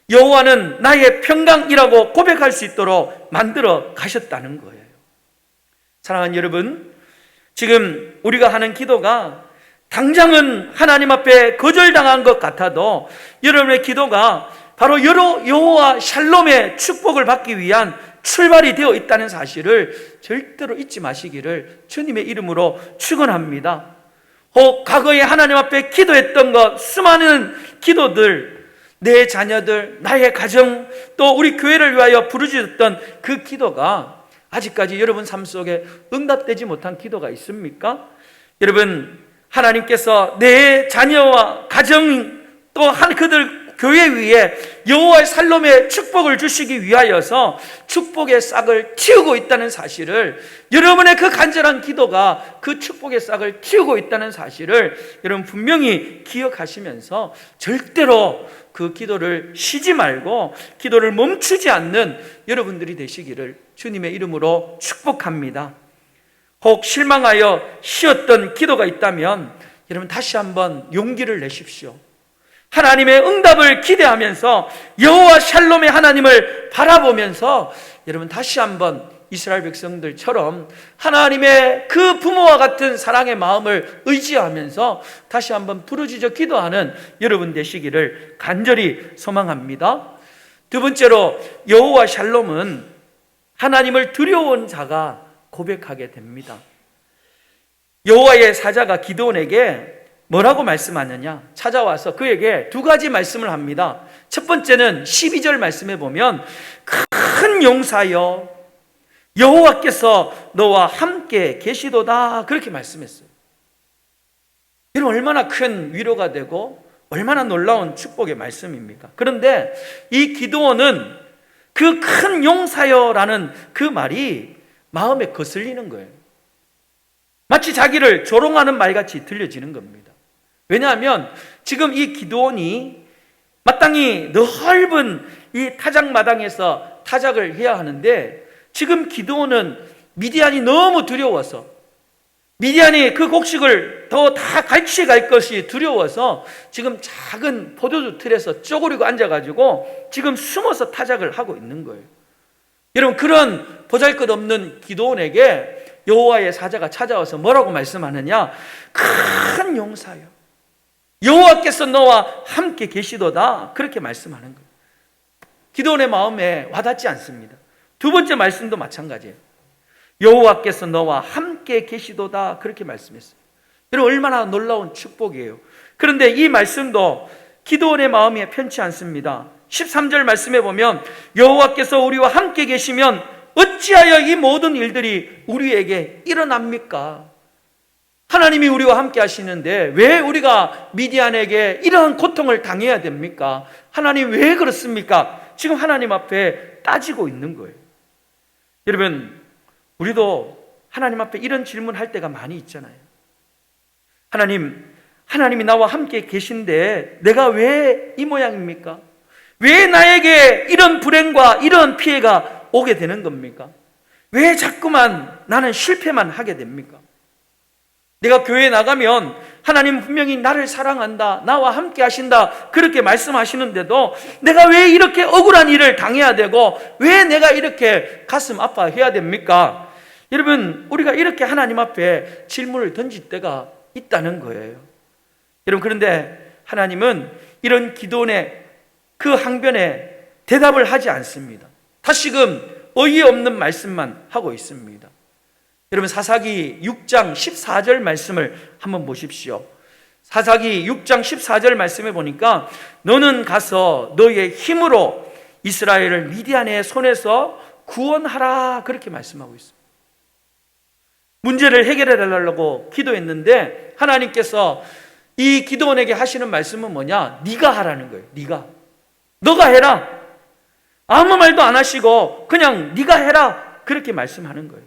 여호와는 나의 평강이라고 고백할 수 있도록 만들어 가셨다는 거예요. 사랑하는 여러분, 지금 우리가 하는 기도가 당장은 하나님 앞에 거절당한 것 같아도 여러분의 기도가 바로 여호와 샬롬의 축복을 받기 위한 출발이 되어 있다는 사실을 절대로 잊지 마시기를 주님의 이름으로 축원합니다. 혹 과거에 하나님 앞에 기도했던 것, 수많은 기도들, 내 자녀들, 나의 가정, 또 우리 교회를 위하여 부르짖었던 그 기도가 아직까지 여러분 삶 속에 응답되지 못한 기도가 있습니까? 여러분, 하나님께서 내 자녀와 가정 또 그들 교회 위에 여호와의 샬롬의 축복을 주시기 위하여서 축복의 싹을 틔우고 있다는 사실을, 여러분의 그 간절한 기도가 그 축복의 싹을 틔우고 있다는 사실을 여러분 분명히 기억하시면서 절대로 그 기도를 쉬지 말고 기도를 멈추지 않는 여러분들이 되시기를 주님의 이름으로 축복합니다. 혹 실망하여 쉬었던 기도가 있다면 여러분 다시 한번 용기를 내십시오. 하나님의 응답을 기대하면서 여호와 샬롬의 하나님을 바라보면서 여러분 다시 한번 이스라엘 백성들처럼 하나님의 그 부모와 같은 사랑의 마음을 의지하면서 다시 한번 부르짖어 기도하는 여러분 되시기를 간절히 소망합니다. 두 번째로 여호와 샬롬은 하나님을 두려워하는 자가 고백하게 됩니다. 여호와의 사자가 기드온에게 뭐라고 말씀하느냐? 찾아와서 그에게 두 가지 말씀을 합니다. 첫 번째는 12절 말씀에 보면 큰 용사여 여호와께서 너와 함께 계시도다, 그렇게 말씀했어요. 이런 얼마나 큰 위로가 되고 얼마나 놀라운 축복의 말씀입니까? 그런데 이 기드온은 그 큰 용사여라는 그 말이 마음에 거슬리는 거예요. 마치 자기를 조롱하는 말같이 들려지는 겁니다. 왜냐하면 지금 이 기드온이 마땅히 넓은 이 타작마당에서 타작을 해야 하는데, 지금 기드온은 미디안이 너무 두려워서, 미디안이 그 곡식을 더 다 같이 갈 것이 두려워서 지금 작은 포도주 틀에서 쪼그리고 앉아가지고 지금 숨어서 타작을 하고 있는 거예요. 여러분, 그런 보잘것없는 기드온에게 여호와의 사자가 찾아와서 뭐라고 말씀하느냐? 큰 용사여, 여호와께서 너와 함께 계시도다, 그렇게 말씀하는 거예요. 기드온의 마음에 와닿지 않습니다. 두 번째 말씀도 마찬가지예요. 여호와께서 너와 함께 계시도다, 그렇게 말씀했어요. 여러분, 얼마나 놀라운 축복이에요. 그런데 이 말씀도 기드온의 마음이 편치 않습니다. 13절 말씀에 보면 여호와께서 우리와 함께 계시면 어찌하여 이 모든 일들이 우리에게 일어납니까? 하나님이 우리와 함께 하시는데 왜 우리가 미디안에게 이러한 고통을 당해야 됩니까? 하나님 왜 그렇습니까? 지금 하나님 앞에 따지고 있는 거예요. 여러분, 우리도 하나님 앞에 이런 질문할 때가 많이 있잖아요. 하나님이 나와 함께 계신데 내가 왜 이 모양입니까? 왜 나에게 이런 불행과 이런 피해가 오게 되는 겁니까? 왜 자꾸만 나는 실패만 하게 됩니까? 내가 교회에 나가면 하나님 분명히 나를 사랑한다, 나와 함께 하신다, 그렇게 말씀하시는데도 내가 왜 이렇게 억울한 일을 당해야 되고 왜 내가 이렇게 가슴 아파해야 됩니까? 여러분, 우리가 이렇게 하나님 앞에 질문을 던질 때가 있다는 거예요. 여러분, 그런데 하나님은 이런 기도원의 그 항변에 대답을 하지 않습니다. 다시금 어이없는 말씀만 하고 있습니다. 여러분, 사사기 6장 14절 말씀을 한번 보십시오. 사사기 6장 14절 말씀에 보니까 너는 가서 너의 힘으로 이스라엘을 미디안의 손에서 구원하라, 그렇게 말씀하고 있습니다. 문제를 해결해 달라고 기도했는데 하나님께서 이 기도원에게 하시는 말씀은 뭐냐? 네가 하라는 거예요. 너가 해라. 아무 말도 안 하시고 그냥 네가 해라, 그렇게 말씀하는 거예요.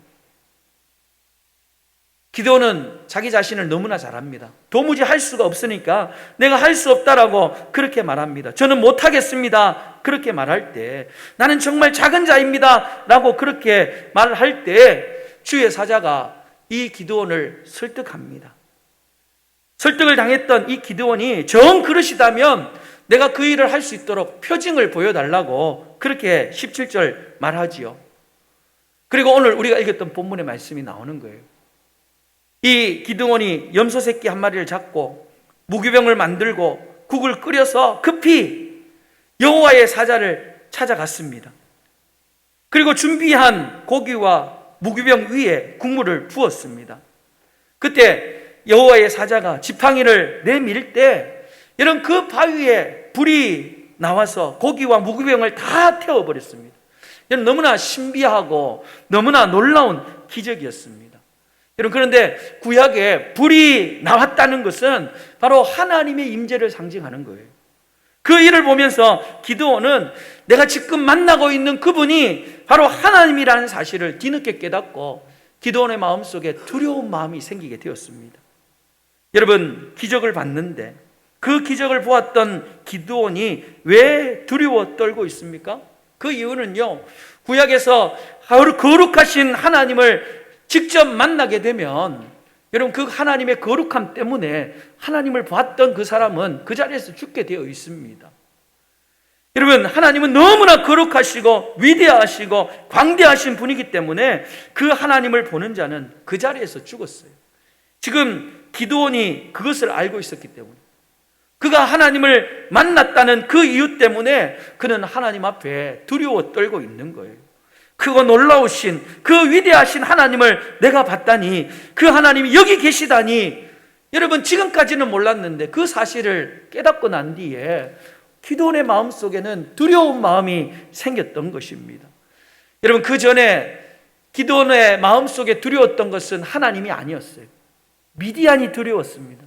기도원은 자기 자신을 너무나 잘 압니다. 도무지 할 수가 없으니까 내가 할 수 없다라고 그렇게 말합니다. 저는 못하겠습니다, 그렇게 말할 때, 나는 정말 작은 자입니다 라고 그렇게 말할 때 주의 사자가 이 기드온을 설득합니다. 설득을 당했던 이 기드온이 정 그러시다면 내가 그 일을 할 수 있도록 표징을 보여달라고 그렇게 17절 말하지요. 그리고 오늘 우리가 읽었던 본문의 말씀이 나오는 거예요. 이 기드온이 염소 새끼 한 마리를 잡고 무기병을 만들고 국을 끓여서 급히 여호와의 사자를 찾아갔습니다. 그리고 준비한 고기와 무기병 위에 국물을 부었습니다. 그때 여호와의 사자가 지팡이를 내밀 때 여러분, 그 바위에 불이 나와서 고기와 무기병을 다 태워버렸습니다. 여러분, 너무나 신비하고 너무나 놀라운 기적이었습니다. 여러분, 그런데 구약에 불이 나왔다는 것은 바로 하나님의 임재를 상징하는 거예요. 그 일을 보면서 기드온은 내가 지금 만나고 있는 그분이 바로 하나님이라는 사실을 뒤늦게 깨닫고 기드온의 마음속에 두려운 마음이 생기게 되었습니다. 여러분, 기적을 봤는데 그 기적을 보았던 기드온이 왜 두려워 떨고 있습니까? 그 이유는요, 구약에서 거룩하신 하나님을 직접 만나게 되면 여러분, 그 하나님의 거룩함 때문에 하나님을 봤던 그 사람은 그 자리에서 죽게 되어 있습니다. 여러분, 하나님은 너무나 거룩하시고 위대하시고 광대하신 분이기 때문에 그 하나님을 보는 자는 그 자리에서 죽었어요. 지금 기드온이 그것을 알고 있었기 때문에, 그가 하나님을 만났다는 그 이유 때문에 그는 하나님 앞에 두려워 떨고 있는 거예요. 크고 놀라우신 그 위대하신 하나님을 내가 봤다니, 그 하나님이 여기 계시다니, 여러분, 지금까지는 몰랐는데 그 사실을 깨닫고 난 뒤에 기드온의 마음속에는 두려운 마음이 생겼던 것입니다. 여러분, 그 전에 기드온의 마음속에 두려웠던 것은 하나님이 아니었어요. 미디안이 두려웠습니다.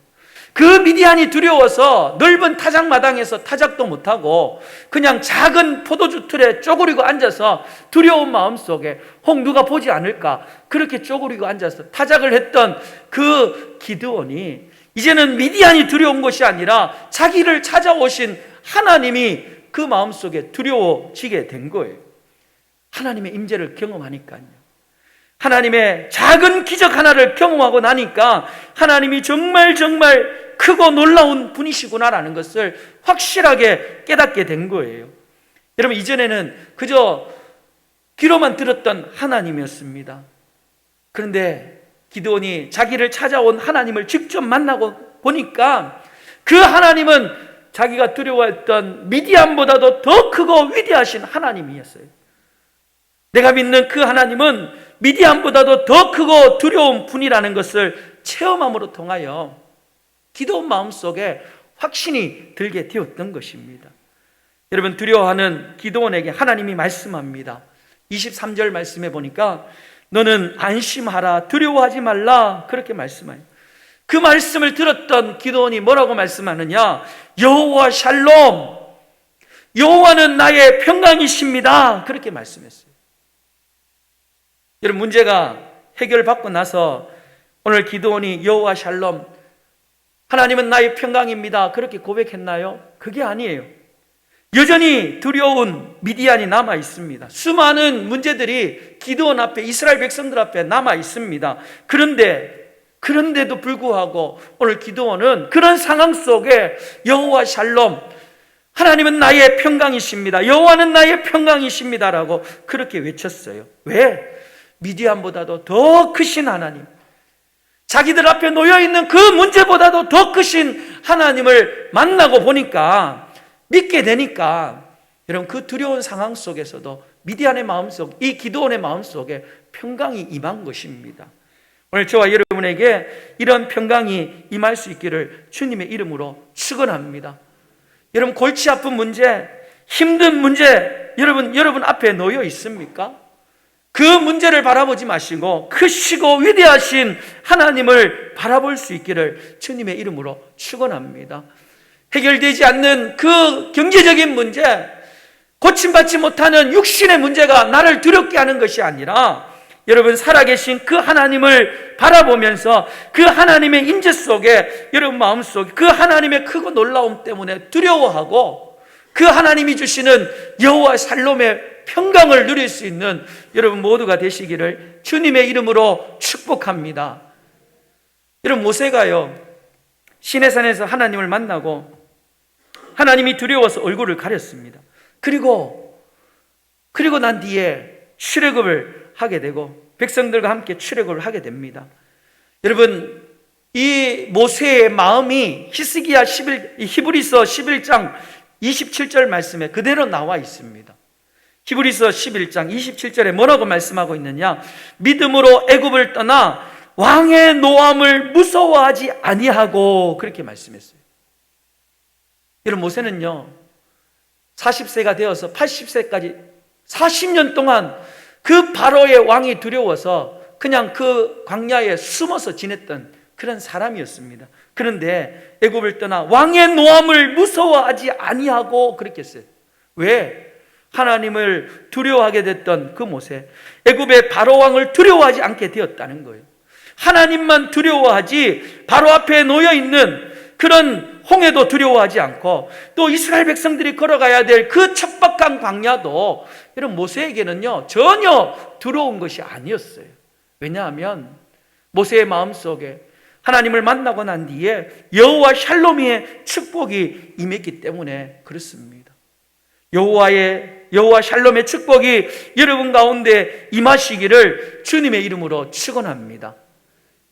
그 미디안이 두려워서 넓은 타작마당에서 타작도 못하고 그냥 작은 포도주 틀에 쪼그리고 앉아서 두려운 마음속에 혹 누가 보지 않을까 그렇게 쪼그리고 앉아서 타작을 했던 그 기드온이 이제는 미디안이 두려운 것이 아니라 자기를 찾아오신 하나님이 그 마음속에 두려워지게 된 거예요. 하나님의 임재를 경험하니까요. 하나님의 작은 기적 하나를 경험하고 나니까 하나님이 정말 크고 놀라운 분이시구나라는 것을 확실하게 깨닫게 된 거예요. 여러분, 이전에는 그저 귀로만 들었던 하나님이었습니다. 그런데 기드온이 자기를 찾아온 하나님을 직접 만나고 보니까 그 하나님은 자기가 두려워했던 미디안보다도 더 크고 위대하신 하나님이었어요. 내가 믿는 그 하나님은 미디안보다도 더 크고 두려운 분이라는 것을 체험함으로 통하여 기도원 마음속에 확신이 들게 되었던 것입니다. 여러분, 두려워하는 기도원에게 하나님이 말씀합니다. 23절 말씀해 보니까 너는 안심하라, 두려워하지 말라, 그렇게 말씀해요. 그 말씀을 들었던 기도원이 뭐라고 말씀하느냐? 여호와 샬롬, 여호와는 나의 평강이십니다, 그렇게 말씀했어요. 여러분, 문제가 해결받고 나서 오늘 기도원이 여호와 샬롬, 하나님은 나의 평강입니다, 그렇게 고백했나요? 그게 아니에요. 여전히 두려운 미디안이 남아 있습니다. 수많은 문제들이 기드온 앞에, 이스라엘 백성들 앞에 남아 있습니다. 그런데도 불구하고 오늘 기드온은 그런 상황 속에 여호와 샬롬, 하나님은 나의 평강이십니다, 여호와는 나의 평강이십니다라고 그렇게 외쳤어요. 왜? 미디안보다도 더 크신 하나님, 자기들 앞에 놓여있는 그 문제보다도 더 크신 하나님을 만나고 보니까, 믿게 되니까, 여러분, 그 두려운 상황 속에서도 미디안의 마음속, 이 기드온의 마음속에 평강이 임한 것입니다. 오늘 저와 여러분에게 이런 평강이 임할 수 있기를 주님의 이름으로 축원합니다. 여러분, 골치 아픈 문제, 힘든 문제, 여러분 앞에 놓여 있습니까? 그 문제를 바라보지 마시고 크시고 위대하신 하나님을 바라볼 수 있기를 주님의 이름으로 축원합니다. 해결되지 않는 그 경제적인 문제, 고침받지 못하는 육신의 문제가 나를 두렵게 하는 것이 아니라 여러분, 살아계신 그 하나님을 바라보면서 그 하나님의 임재 속에 여러분 마음속에 그 하나님의 크고 놀라움 때문에 두려워하고 그 하나님이 주시는 여호와 샬롬의 평강을 누릴 수 있는 여러분 모두가 되시기를 주님의 이름으로 축복합니다. 여러분, 모세가요, 시내산에서 하나님을 만나고 하나님이 두려워서 얼굴을 가렸습니다. 그리고 난 뒤에 출애굽을 하게 되고 백성들과 함께 출애굽을 하게 됩니다. 여러분, 이 모세의 마음이 히브리서 11장 27절 말씀에 그대로 나와 있습니다. 히브리서 11장 27절에 뭐라고 말씀하고 있느냐? 믿음으로 애굽을 떠나 왕의 노함을 무서워하지 아니하고, 그렇게 말씀했어요. 여러분, 모세는요 40세가 되어서 80세까지 40년 동안 그 바로의 왕이 두려워서 그냥 그 광야에 숨어서 지냈던 그런 사람이었습니다. 그런데 애굽을 떠나 왕의 노함을 무서워하지 아니하고, 그렇게 했어요. 왜? 하나님을 두려워하게 됐던 그 모세, 애굽의 바로 왕을 두려워하지 않게 되었다는 거예요. 하나님만 두려워하지 바로 앞에 놓여있는 그런 홍해도 두려워하지 않고, 또 이스라엘 백성들이 걸어가야 될 그 척박한 광야도 여러분 모세에게는요 전혀 두려운 것이 아니었어요. 왜냐하면 모세의 마음속에 하나님을 만나고 난 뒤에 여호와 샬롬의 축복이 임했기 때문에 그렇습니다. 여호와 샬롬의 축복이 여러분 가운데 임하시기를 주님의 이름으로 축원합니다.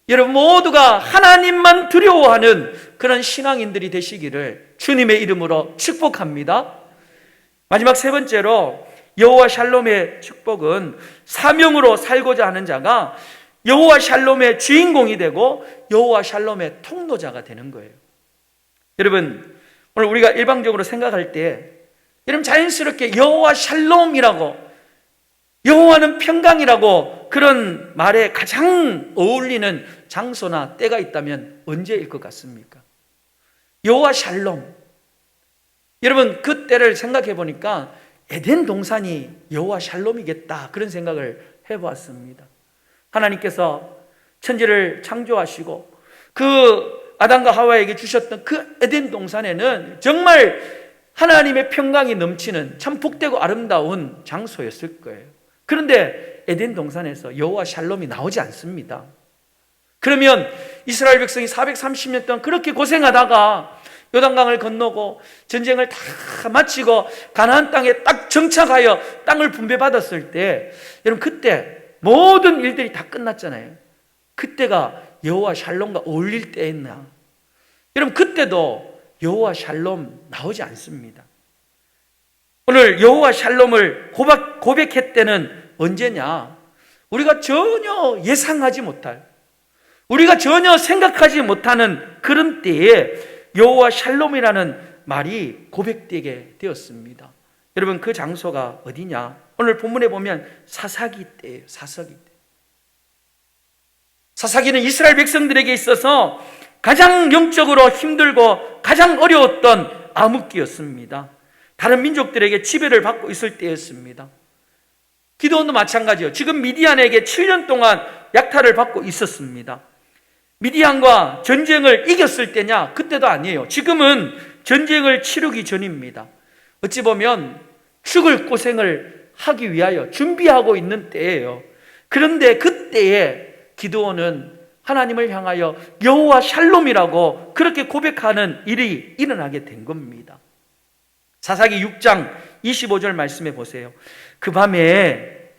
여러분 모두가 하나님만 두려워하는 그런 신앙인들이 되시기를 주님의 이름으로 축복합니다. 마지막 세 번째로, 여호와 샬롬의 축복은 사명으로 살고자 하는 자가 여호와 샬롬의 주인공이 되고 여호와 샬롬의 통로자가 되는 거예요. 여러분, 오늘 우리가 일방적으로 생각할 때 여러분 자연스럽게 여호와 샬롬이라고, 여호와는 평강이라고 그런 말에 가장 어울리는 장소나 때가 있다면 언제일 것 같습니까? 여호와 샬롬. 여러분 그때를 생각해 보니까 에덴 동산이 여호와 샬롬이겠다, 그런 생각을 해보았습니다. 하나님께서 천지를 창조하시고 그 아담과 하와에게 주셨던 그 에덴 동산에는 정말 하나님의 평강이 넘치는 참 복되고 아름다운 장소였을 거예요. 그런데 에덴 동산에서 여호와 샬롬이 나오지 않습니다. 그러면 이스라엘 백성이 430년 동안 그렇게 고생하다가 요단강을 건너고 전쟁을 다 마치고 가나안 땅에 딱 정착하여 땅을 분배받았을 때, 여러분 그때 모든 일들이 다 끝났잖아요. 그때가 여호와 샬롬과 어울릴 때였나? 여러분 그때도 여호와 샬롬 나오지 않습니다. 오늘 여호와 샬롬을 고백했때는 언제냐? 우리가 전혀 예상하지 못할, 우리가 전혀 생각하지 못하는 그런 때에 여호와 샬롬이라는 말이 고백되게 되었습니다. 여러분 그 장소가 어디냐? 오늘 본문에 보면 사사기 때예요. 사사기 때. 사사기는 이스라엘 백성들에게 있어서 가장 영적으로 힘들고 가장 어려웠던 암흑기였습니다. 다른 민족들에게 지배를 받고 있을 때였습니다. 기드온도 마찬가지요. 지금 미디안에게 7년 동안 약탈을 받고 있었습니다. 미디안과 전쟁을 이겼을 때냐? 그때도 아니에요. 지금은 전쟁을 치르기 전입니다. 어찌 보면 죽을 고생을 하기 위하여 준비하고 있는 때예요. 그런데 그때에 기드온은 하나님을 향하여 여호와 샬롬이라고 그렇게 고백하는 일이 일어나게 된 겁니다. 사사기 6장 25절 말씀해 보세요. 그 밤에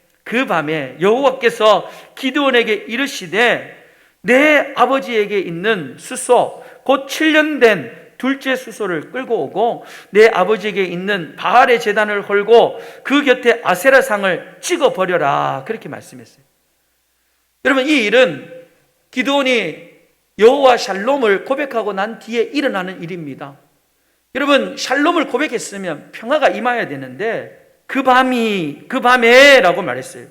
여호와께서 기드온에게 이르시되 내 아버지에게 있는 수소 곧 7년 된 둘째 수소를 끌고 오고 내 아버지에게 있는 바알의 제단을 헐고 그 곁에 아세라상을 찍어 버려라, 그렇게 말씀했어요. 여러분 이 일은 기드온이 여호와 샬롬을 고백하고 난 뒤에 일어나는 일입니다. 여러분 샬롬을 고백했으면 평화가 임하여야 되는데 그 밤에 라고 말했어요.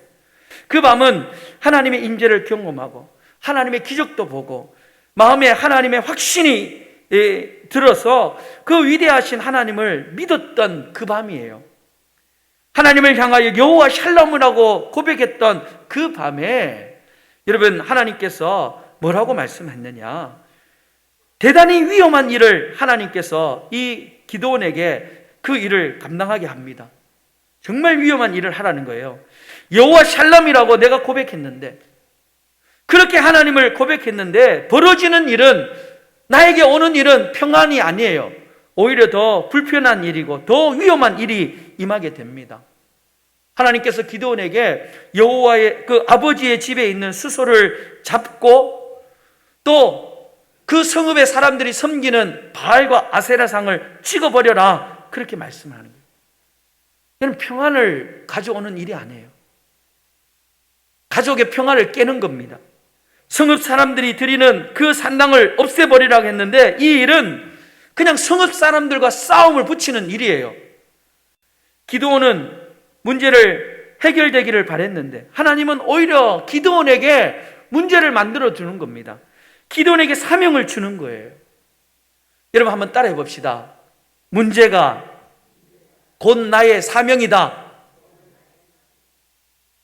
그 밤은 하나님의 임재를 경험하고 하나님의 기적도 보고 마음에 하나님의 확신이 들어서 그 위대하신 하나님을 믿었던 그 밤이에요. 하나님을 향하여 여호와 샬롬이라고 고백했던 그 밤에 여러분 하나님께서 뭐라고 말씀했느냐? 대단히 위험한 일을 하나님께서 이 기드온에게 그 일을 감당하게 합니다. 정말 위험한 일을 하라는 거예요. 여호와 샬롬이라고 내가 고백했는데, 그렇게 하나님을 고백했는데 벌어지는 일은, 나에게 오는 일은 평안이 아니에요. 오히려 더 불편한 일이고 더 위험한 일이 임하게 됩니다. 하나님께서 기드온에게 여호와의 그 아버지의 집에 있는 수소를 잡고 또 그 성읍의 사람들이 섬기는 바알과 아세라상을 찍어버려라, 그렇게 말씀하는 거예요. 이건 평안을 가져오는 일이 아니에요. 가족의 평안을 깨는 겁니다. 성읍 사람들이 드리는 그 산당을 없애버리라고 했는데 이 일은 그냥 성읍 사람들과 싸움을 붙이는 일이에요. 기드온은 문제를 해결되기를 바랬는데 하나님은 오히려 기드온에게 문제를 만들어 주는 겁니다. 기드온에게 사명을 주는 거예요. 여러분 한번 따라해 봅시다. 문제가 곧 나의 사명이다.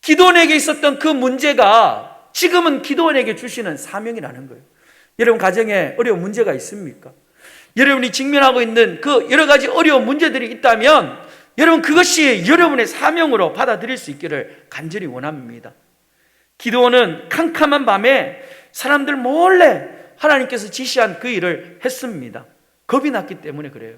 기드온에게 있었던 그 문제가 지금은 기드온에게 주시는 사명이라는 거예요. 여러분 가정에 어려운 문제가 있습니까? 여러분이 직면하고 있는 그 여러 가지 어려운 문제들이 있다면 여러분 그것이 여러분의 사명으로 받아들일 수 있기를 간절히 원합니다. 기드온은 캄캄한 밤에 사람들 몰래 하나님께서 지시한 그 일을 했습니다. 겁이 났기 때문에 그래요.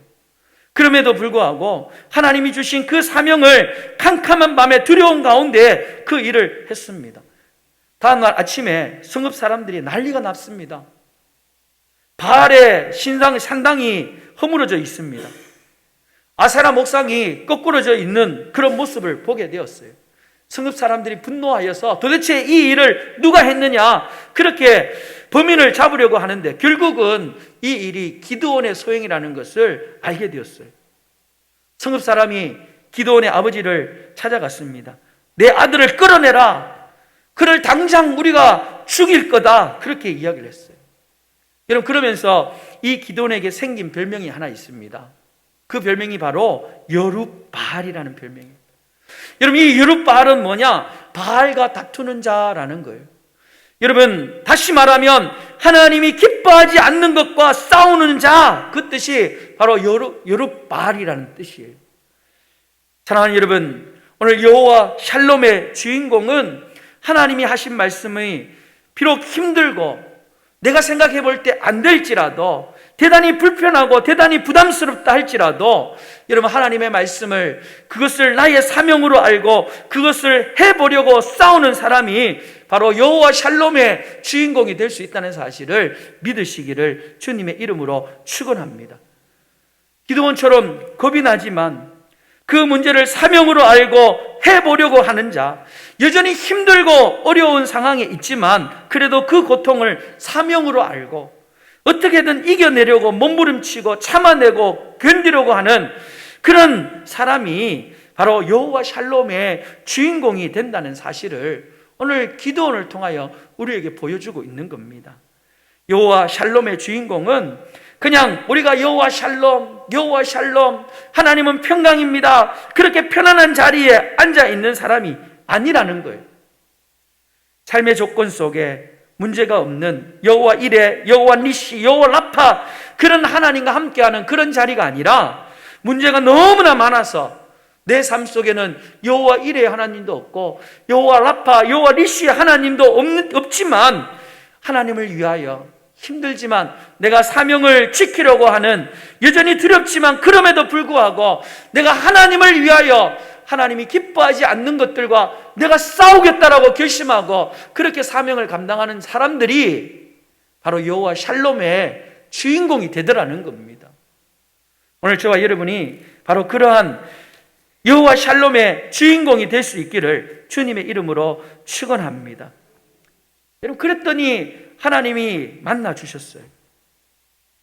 그럼에도 불구하고 하나님이 주신 그 사명을 캄캄한 밤에 두려운 가운데 그 일을 했습니다. 다음날 아침에 성읍 사람들이 난리가 났습니다. 바알의 산당이 허물어져 있습니다. 아세라 목상이 거꾸러져 있는 그런 모습을 보게 되었어요. 성읍 사람들이 분노하여서 도대체 이 일을 누가 했느냐, 그렇게 범인을 잡으려고 하는데 결국은 이 일이 기드온의 소행이라는 것을 알게 되었어요. 성읍 사람이 기드온의 아버지를 찾아갔습니다. 내 아들을 끌어내라. 그를 당장 우리가 죽일 거다. 그렇게 이야기를 했어요. 여러분, 그러면서 이 기드온에게 생긴 별명이 하나 있습니다. 그 별명이 바로 여룻바알이라는 별명이에요. 여러분, 이 여룻바알은 뭐냐? 바알과 다투는 자라는 거예요. 여러분, 다시 말하면 하나님이 기뻐하지 않는 것과 싸우는 자, 그 뜻이 바로 여룻바알이라는 뜻이에요. 사랑하는 여러분, 오늘 여호와 샬롬의 주인공은 하나님이 하신 말씀이 비록 힘들고 내가 생각해 볼 때 안 될지라도, 대단히 불편하고 대단히 부담스럽다 할지라도, 여러분, 하나님의 말씀을, 그것을 나의 사명으로 알고 그것을 해보려고 싸우는 사람이 바로 여호와 샬롬의 주인공이 될 수 있다는 사실을 믿으시기를 주님의 이름으로 축원합니다. 기드온처럼 겁이 나지만 그 문제를 사명으로 알고 해보려고 하는 자, 여전히 힘들고 어려운 상황에 있지만 그래도 그 고통을 사명으로 알고 어떻게든 이겨내려고 몸부림치고 참아내고 견디려고 하는 그런 사람이 바로 여호와 샬롬의 주인공이 된다는 사실을 오늘 기드온을 통하여 우리에게 보여주고 있는 겁니다. 여호와 샬롬의 주인공은 그냥 우리가 여호와 샬롬, 여호와 샬롬, 하나님은 평강입니다, 그렇게 편안한 자리에 앉아 있는 사람이 아니라는 거예요. 삶의 조건 속에 문제가 없는 여호와 이레, 여호와 니시, 여호와 라파, 그런 하나님과 함께하는 그런 자리가 아니라 문제가 너무나 많아서 내 삶 속에는 여호와 이레 하나님도 없고 여호와 라파, 여호와 니시 하나님도 없지만 하나님을 위하여 힘들지만 내가 사명을 지키려고 하는, 여전히 두렵지만 그럼에도 불구하고 내가 하나님을 위하여 하나님이 기뻐하지 않는 것들과 내가 싸우겠다라고 결심하고 그렇게 사명을 감당하는 사람들이 바로 여호와 샬롬의 주인공이 되더라는 겁니다. 오늘 저와 여러분이 바로 그러한 여호와 샬롬의 주인공이 될 수 있기를 주님의 이름으로 축원합니다. 여러분, 그랬더니 하나님이 만나 주셨어요.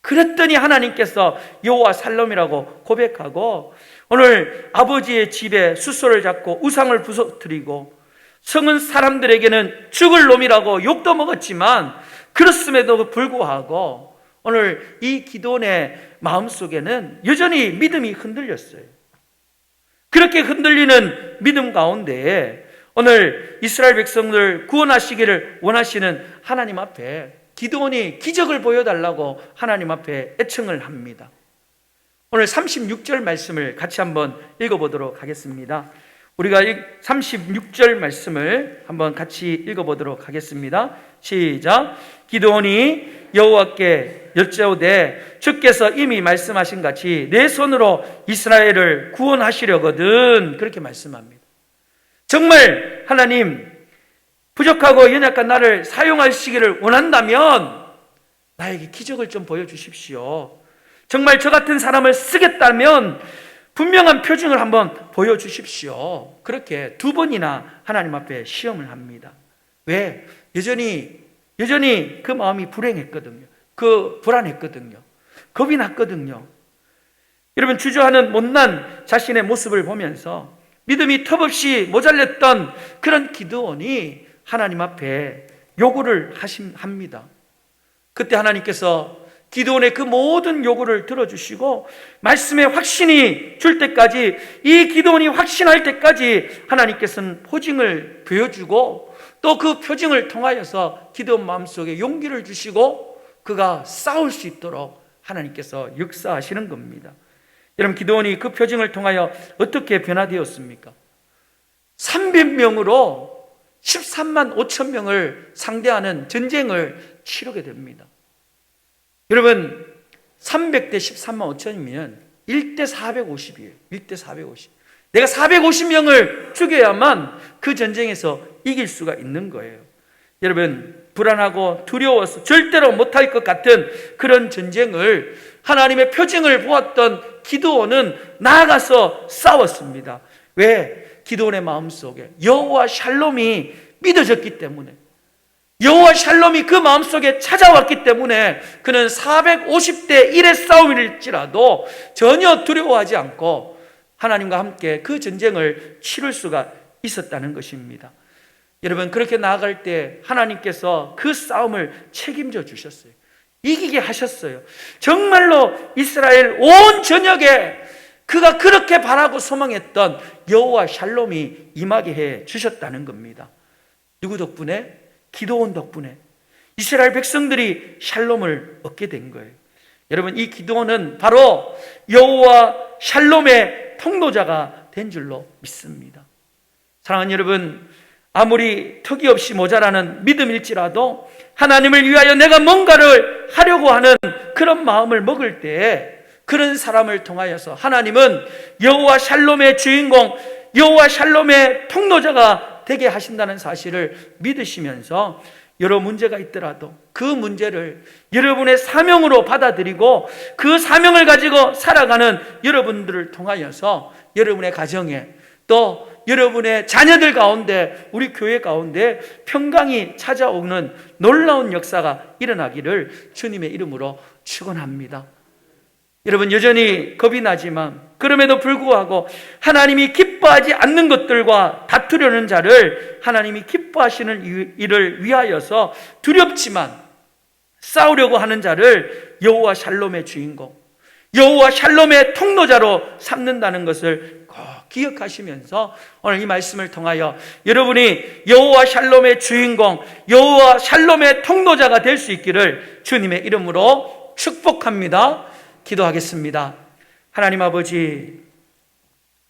그랬더니 하나님께서 여호와 샬롬이라고 고백하고 오늘 아버지의 집에 숫소를 잡고 우상을 부서뜨리고 성은 사람들에게는 죽을 놈이라고 욕도 먹었지만 그렇음에도 불구하고 오늘 이 기드온의 마음속에는 여전히 믿음이 흔들렸어요. 그렇게 흔들리는 믿음 가운데에 오늘 이스라엘 백성들 구원하시기를 원하시는 하나님 앞에 기드온이 기적을 보여달라고 하나님 앞에 애청을 합니다. 오늘 36절 말씀을 같이 한번 읽어보도록 하겠습니다. 우리가 36절 말씀을 한번 같이 읽어보도록 하겠습니다. 시작. 기드온이 여호와께 여짜오되 주께서 이미 말씀하신 같이 내 손으로 이스라엘을 구원하시려거든, 그렇게 말씀합니다. 정말 하나님, 부족하고 연약한 나를 사용하시기를 원한다면 나에게 기적을 좀 보여주십시오. 정말 저 같은 사람을 쓰겠다면 분명한 표징을 한번 보여주십시오. 그렇게 두 번이나 하나님 앞에 시험을 합니다. 왜? 여전히 그 마음이 불행했거든요. 불안했거든요. 겁이 났거든요. 여러분, 주저하는 못난 자신의 모습을 보면서 믿음이 턱없이 모자랐던 그런 기드온이 하나님 앞에 요구를 합니다. 그때 하나님께서 기드온의 그 모든 요구를 들어주시고 말씀에 확신이 줄 때까지, 이 기드온이 확신할 때까지 하나님께서는 표징을 보여주고 또 그 표징을 통하여서 기드온 마음속에 용기를 주시고 그가 싸울 수 있도록 하나님께서 역사하시는 겁니다. 여러분, 기드온이 그 표징을 통하여 어떻게 변화되었습니까? 300명으로 13만 5천 명을 상대하는 전쟁을 치르게 됩니다. 여러분, 300대 13만 5천이면 1대 450이에요. 1대 450. 내가 450명을 죽여야만 그 전쟁에서 이길 수가 있는 거예요. 여러분, 불안하고 두려워서 절대로 못할 것 같은 그런 전쟁을 하나님의 표징을 보았던 기드온은 나아가서 싸웠습니다. 왜? 기드온의 마음속에 여호와 샬롬이 믿어졌기 때문에, 여호와 샬롬이 그 마음속에 찾아왔기 때문에 그는 450대 1의 싸움일지라도 전혀 두려워하지 않고 하나님과 함께 그 전쟁을 치룰 수가 있었다는 것입니다. 여러분, 그렇게 나아갈 때 하나님께서 그 싸움을 책임져 주셨어요. 이기게 하셨어요. 정말로 이스라엘 온 전역에 그가 그렇게 바라고 소망했던 여호와 샬롬이 임하게 해 주셨다는 겁니다. 누구 덕분에? 기드온 덕분에 이스라엘 백성들이 샬롬을 얻게 된 거예요. 여러분, 이 기드온은 바로 여호와 샬롬의 통로자가 된 줄로 믿습니다. 사랑하는 여러분, 아무리 턱이 없이 모자라는 믿음일지라도 하나님을 위하여 내가 뭔가를 하려고 하는 그런 마음을 먹을 때에 그런 사람을 통하여서 하나님은 여호와 샬롬의 주인공, 여호와 샬롬의 통로자가 되게 하신다는 사실을 믿으시면서 여러 문제가 있더라도 그 문제를 여러분의 사명으로 받아들이고 그 사명을 가지고 살아가는 여러분들을 통하여서 여러분의 가정에 또 여러분의 자녀들 가운데 우리 교회 가운데 평강이 찾아오는 놀라운 역사가 일어나기를 주님의 이름으로 축원합니다. 여러분, 여전히 겁이 나지만 그럼에도 불구하고 하나님이 기뻐하지 않는 것들과 다투려는 자를 하나님이 기뻐하시는 일을 위하여서 두렵지만 싸우려고 하는 자를 여호와 샬롬의 주인공, 여호와 샬롬의 통로자로 삼는다는 것을 꼭 기억하시면서 오늘 이 말씀을 통하여 여러분이 여호와 샬롬의 주인공, 여호와 샬롬의 통로자가 될 수 있기를 주님의 이름으로 축복합니다. 기도하겠습니다. 하나님 아버지,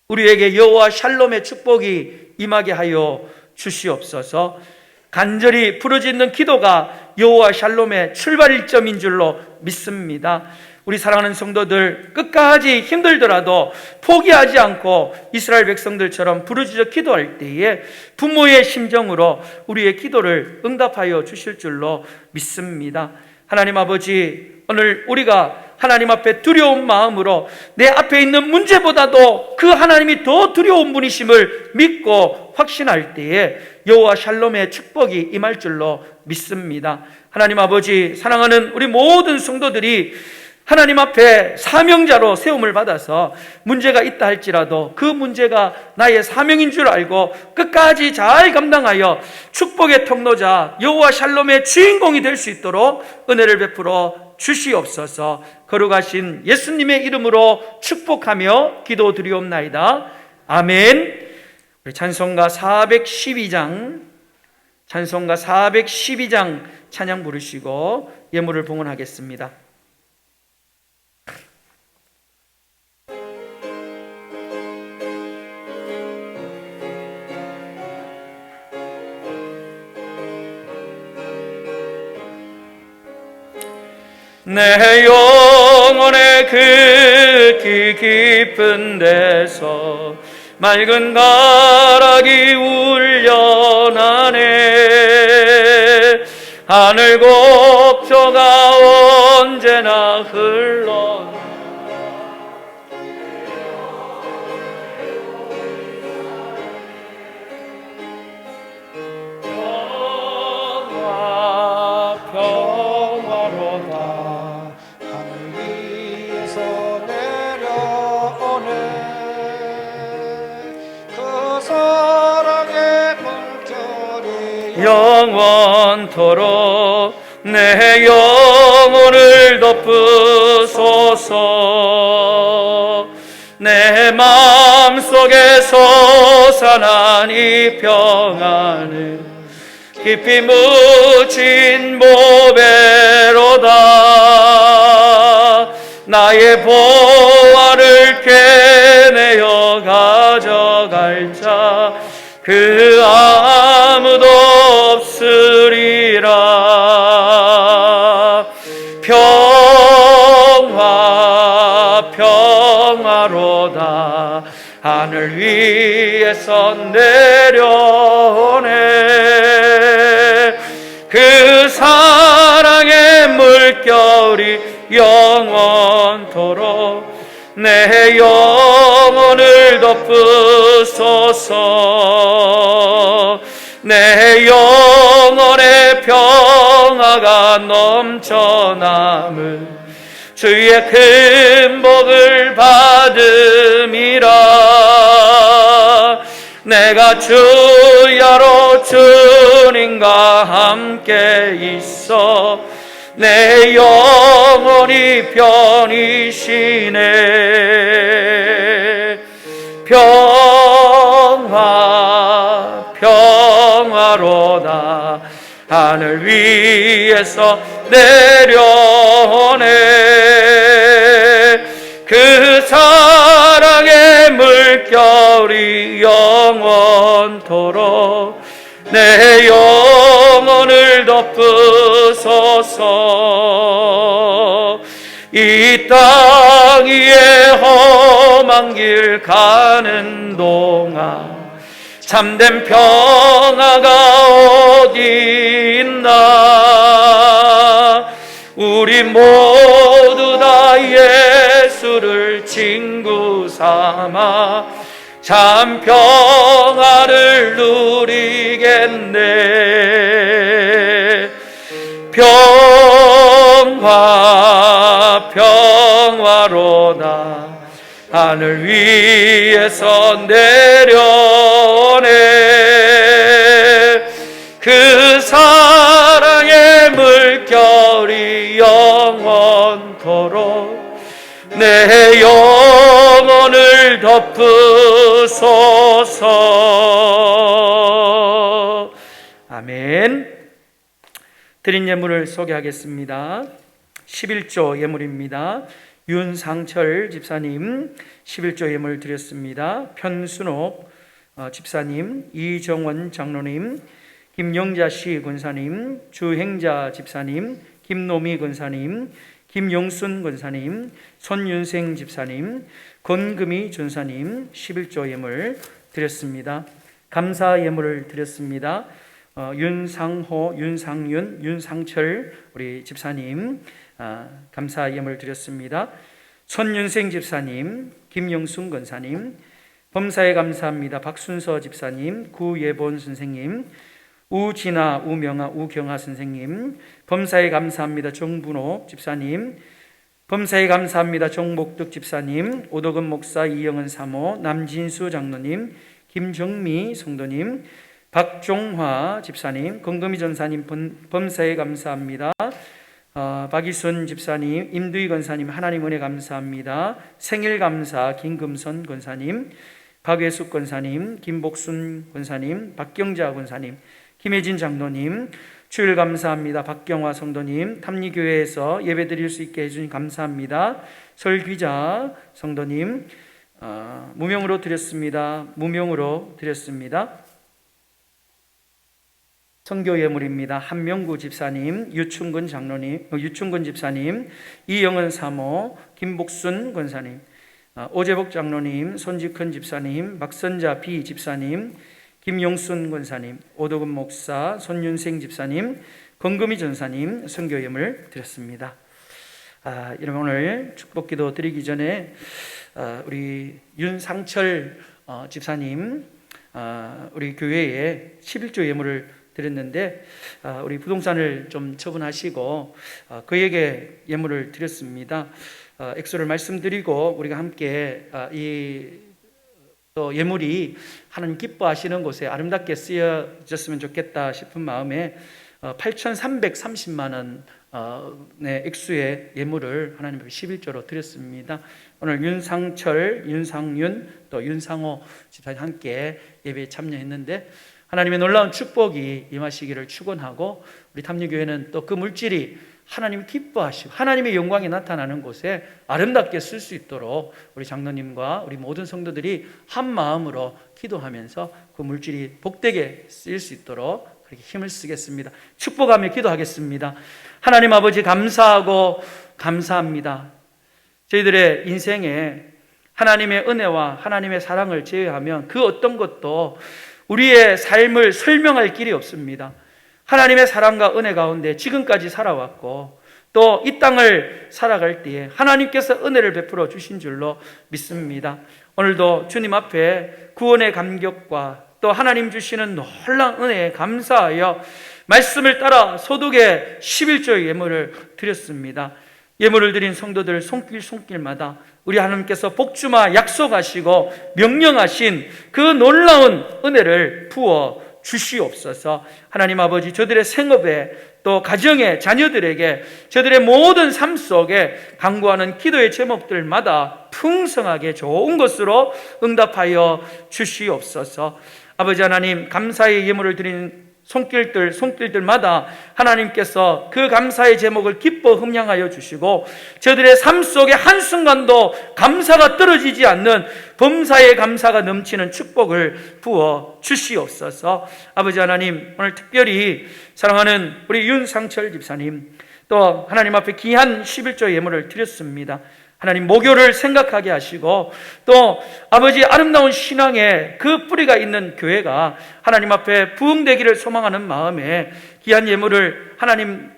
우리에게 여호와 샬롬의 축복이 임하게 하여 주시옵소서. 간절히 부르짖는 기도가 여호와 샬롬의 출발점인 줄로 믿습니다. 우리 사랑하는 성도들, 끝까지 힘들더라도 포기하지 않고 이스라엘 백성들처럼 부르짖어 기도할 때에 부모의 심정으로 우리의 기도를 응답하여 주실 줄로 믿습니다. 하나님 아버지, 오늘 우리가 하나님 앞에 두려운 마음으로 내 앞에 있는 문제보다도 그 하나님이 더 두려운 분이심을 믿고 확신할 때에 여호와 샬롬의 축복이 임할 줄로 믿습니다. 하나님 아버지, 사랑하는 우리 모든 성도들이 하나님 앞에 사명자로 세움을 받아서 문제가 있다 할지라도 그 문제가 나의 사명인 줄 알고 끝까지 잘 감당하여 축복의 통로자 여호와 샬롬의 주인공이 될 수 있도록 은혜를 베풀어 주시옵소서. 거룩하신 예수님의 이름으로 축복하며 기도드리옵나이다. 아멘. 우리 찬송가 412장 찬양 부르시고 예물을 봉헌하겠습니다. 내 영혼의 극히 깊은 데서 맑은 가락이 울려나네. 하늘 곡조가 언제나 흘러 영원토록 내 영혼을 덮으소서. 내 마음속에 솟아난 이 평안은 깊이 묻힌 보배로다. 나의 보화를 캐내어 가져갈 자 그 아무도 없으리라. 평화로다. 하늘 위에서 내려오네. 그 사랑의 물결이 영원토록 내 영혼을 덮으소서. 내 영혼의 평화가 넘쳐남을 주의 큰 복을 받음이라. 내가 주야로 주님과 함께 있어 내 영혼이 편이시네. 평화 평화로다 하늘 위에서 내려오네. 그 사랑의 물결이 영원토록 내 영혼을 덮으소서. 이 땅 위에 험한 길 가는 동안 참된 평화가 어디 있나. 우리 모두 다 예수를 친구 삼아 참 평화를 누리겠네. 평화로다 하늘 위에서 내려오네. 그 사랑의 물결이 영원토록 내 영혼을 덮으소서. 아멘. 드린 예물을 소개하겠습니다. 11조 예물입니다. 윤상철 집사님 11조 예물 드렸습니다. 편순옥 집사님, 이정원 장로님, 김영자씨 권사님, 주행자 집사님, 김노미 권사님, 김용순 권사님, 손윤생 집사님, 권금희 전사님 11조 예물 드렸습니다. 감사 예물을 드렸습니다. 윤상호, 윤상윤, 윤상철 우리 집사님 감사 예물 드렸습니다. 손윤생 집사님, 김영순 권사님, 범사에 감사합니다. 박순서 집사님, 구예본 선생님, 우진아, 우명아, 우경아 선생님, 범사에 감사합니다. 정분옥 집사님, 범사에 감사합니다. 정목득 집사님, 오덕은 목사, 이영은 사모, 남진수 장로님, 김정미 성도님, 박종화 집사님, 건금희 전사님 범사에 감사합니다. 박이순 집사님, 임두희 권사님 하나님 은혜 감사합니다. 생일 감사 김금선 권사님, 박외숙 권사님, 김복순 권사님, 박경자 권사님, 김혜진 장로님 주일 감사합니다. 박경화 성도님, 탐리교회에서 예배 드릴 수 있게 해주신 감사합니다. 설귀자 성도님 무명으로 드렸습니다. 무명으로 드렸습니다. 선교 예물입니다. 한명구 집사님, 유충근 장로님, 유충근 집사님, 이영은 사모, 김복순 권사님, 오재복 장로님, 손직근 집사님, 박선자 비 집사님, 김용순 권사님, 오덕은 목사, 손윤생 집사님, 권금희 전사님 선교 예물 드렸습니다. 여러분 오늘 축복기도 드리기 전에 우리 윤상철 집사님 우리 교회에 11조 예물을 드렸는데 우리 부동산을 좀 처분하시고 그에게 예물을 드렸습니다. 액수를 말씀드리고 우리가 함께 이 또 예물이 하나님 기뻐하시는 곳에 아름답게 쓰여졌으면 좋겠다 싶은 마음에 8,330만 원의 액수의 예물을 하나님 앞에 11조로 드렸습니다. 오늘 윤상철, 윤상윤, 또 윤상호 집사님 함께 예배에 참여했는데 하나님의 놀라운 축복이 임하시기를 축원하고 우리 탐리교회는 또 그 물질이 하나님 기뻐하시고 하나님의 영광이 나타나는 곳에 아름답게 쓸 수 있도록 우리 장로님과 우리 모든 성도들이 한 마음으로 기도하면서 그 물질이 복되게 쓰일 수 있도록 그렇게 힘을 쓰겠습니다. 축복하며 기도하겠습니다. 하나님 아버지 감사하고 감사합니다. 저희들의 인생에 하나님의 은혜와 하나님의 사랑을 제외하면 그 어떤 것도 우리의 삶을 설명할 길이 없습니다. 하나님의 사랑과 은혜 가운데 지금까지 살아왔고 또 이 땅을 살아갈 때에 하나님께서 은혜를 베풀어 주신 줄로 믿습니다. 오늘도 주님 앞에 구원의 감격과 또 하나님 주시는 놀라운 은혜에 감사하여 말씀을 따라 소득의 11조의 예물을 드렸습니다. 예물을 드린 성도들 손길마다 우리 하나님께서 복주마 약속하시고 명령하신 그 놀라운 은혜를 부어 주시옵소서. 하나님 아버지 저들의 생업에 또 가정의 자녀들에게 저들의 모든 삶 속에 간구하는 기도의 제목들마다 풍성하게 좋은 것으로 응답하여 주시옵소서. 아버지 하나님, 감사의 예물을 드린 손길들마다 하나님께서 그 감사의 제목을 기뻐 흠양하여 주시고 저들의 삶 속에 한순간도 감사가 떨어지지 않는 범사의 감사가 넘치는 축복을 부어 주시옵소서. 아버지 하나님, 오늘 특별히 사랑하는 우리 윤상철 집사님, 또 하나님 앞에 귀한 11조 예물을 드렸습니다. 하나님, 모교를 생각하게 하시고 또 아버지 아름다운 신앙의 그 뿌리가 있는 교회가 하나님 앞에 부흥되기를 소망하는 마음에 귀한 예물을 하나님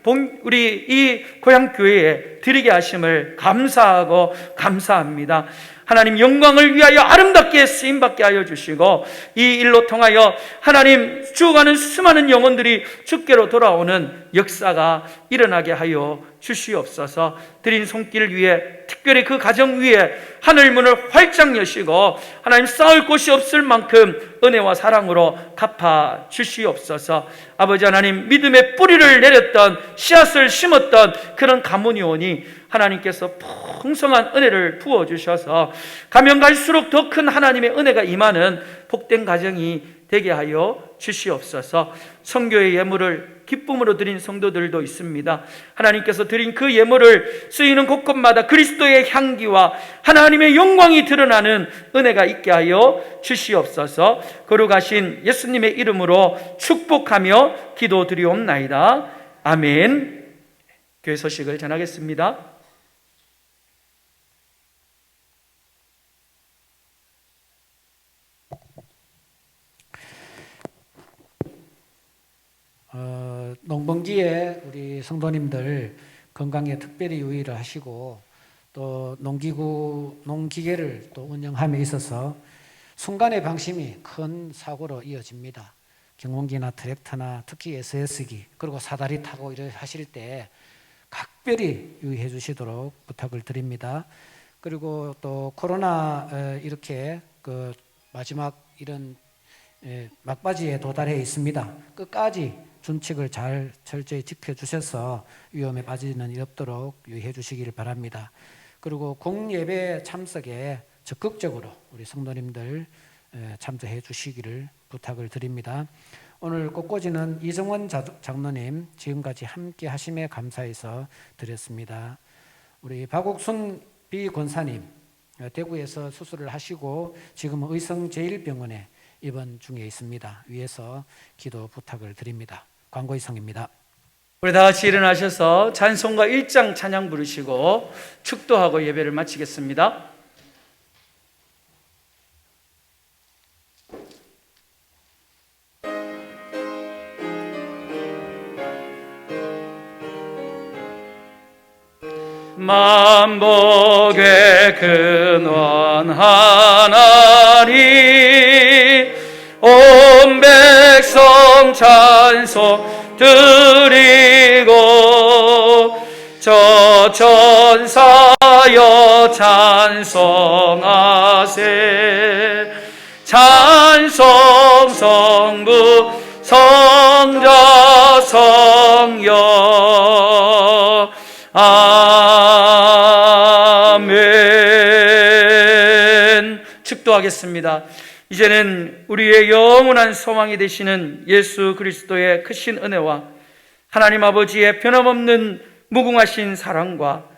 우리 이 고향 교회에 드리게 하심을 감사하고 감사합니다. 하나님, 영광을 위하여 아름답게 쓰임받게 하여 주시고 이 일로 통하여 하나님 죽어가는 수많은 영혼들이 주께로 돌아오는 역사가 일어나게 하여 주시옵소서. 드린 손길 위에, 특별히 그 가정 위에 하늘문을 활짝 여시고 하나님 쌓을 곳이 없을 만큼 은혜와 사랑으로 갚아 주시옵소서. 아버지 하나님, 믿음의 뿌리를 내렸던, 씨앗을 심었던 그런 가문이 오니 하나님께서 풍성한 은혜를 부어주셔서 가면 갈수록 더 큰 하나님의 은혜가 임하는 복된 가정이 되게 하여 주시옵소서. 선교의 예물을 기쁨으로 드린 성도들도 있습니다. 하나님께서 드린 그 예물을 쓰이는 곳곳마다 그리스도의 향기와 하나님의 영광이 드러나는 은혜가 있게 하여 주시옵소서. 거룩하신 예수님의 이름으로 축복하며 기도드리옵나이다. 아멘. 교회 소식을 전하겠습니다. 농번기에 우리 성도님들 건강에 특별히 유의를 하시고 또 농기계를 또 운영함에 있어서 순간의 방심이 큰 사고로 이어집니다. 경운기나 트랙터나 특히 SS기 그리고 사다리 타고 이렇게 하실 때 각별히 유의해 주시도록 부탁을 드립니다. 그리고 또 코로나 이렇게 그 마지막 이런 막바지에 도달해 있습니다. 끝까지 준칙을 잘 철저히 지켜주셔서 위험에 빠지는 일 없도록 유의해 주시길 바랍니다. 그리고 공예배 참석에 적극적으로 우리 성도님들 참석해 주시기를 부탁을 드립니다. 오늘 꽃꽂이는 이정원 장로님 지금까지 함께 하심에 감사해서 드렸습니다. 우리 박옥순 비권사님 대구에서 수술을 하시고 지금 의성제일병원에 입원 중에 있습니다. 위에서 기도 부탁을 드립니다. 광고 이상입니다. 우리 다 같이 일어나셔서 찬송가 1장 찬양 부르시고 축도하고 예배를 마치겠습니다. 만복의 근원 하나님 온 백성 찬송 드리고 저 천사여 찬송하세 찬송 성부 성자 성령 아멘. 축도하겠습니다. 이제는 우리의 영원한 소망이 되시는 예수 그리스도의 크신 은혜와 하나님 아버지의 변함없는 무궁하신 사랑과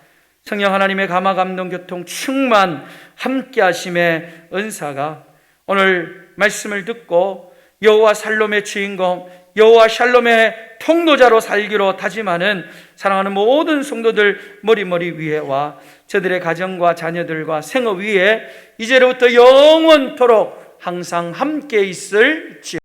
성령 하나님의 감화 감동 교통 충만 함께 하심의 은사가 오늘 말씀을 듣고 여호와 살롬의 주인공 여호와 샬롬의 통로자로 살기로 다짐하는 사랑하는 모든 성도들 머리 위에와 저들의 가정과 자녀들과 생업 위에 이제로부터 영원토록 항상 함께 있을지어다.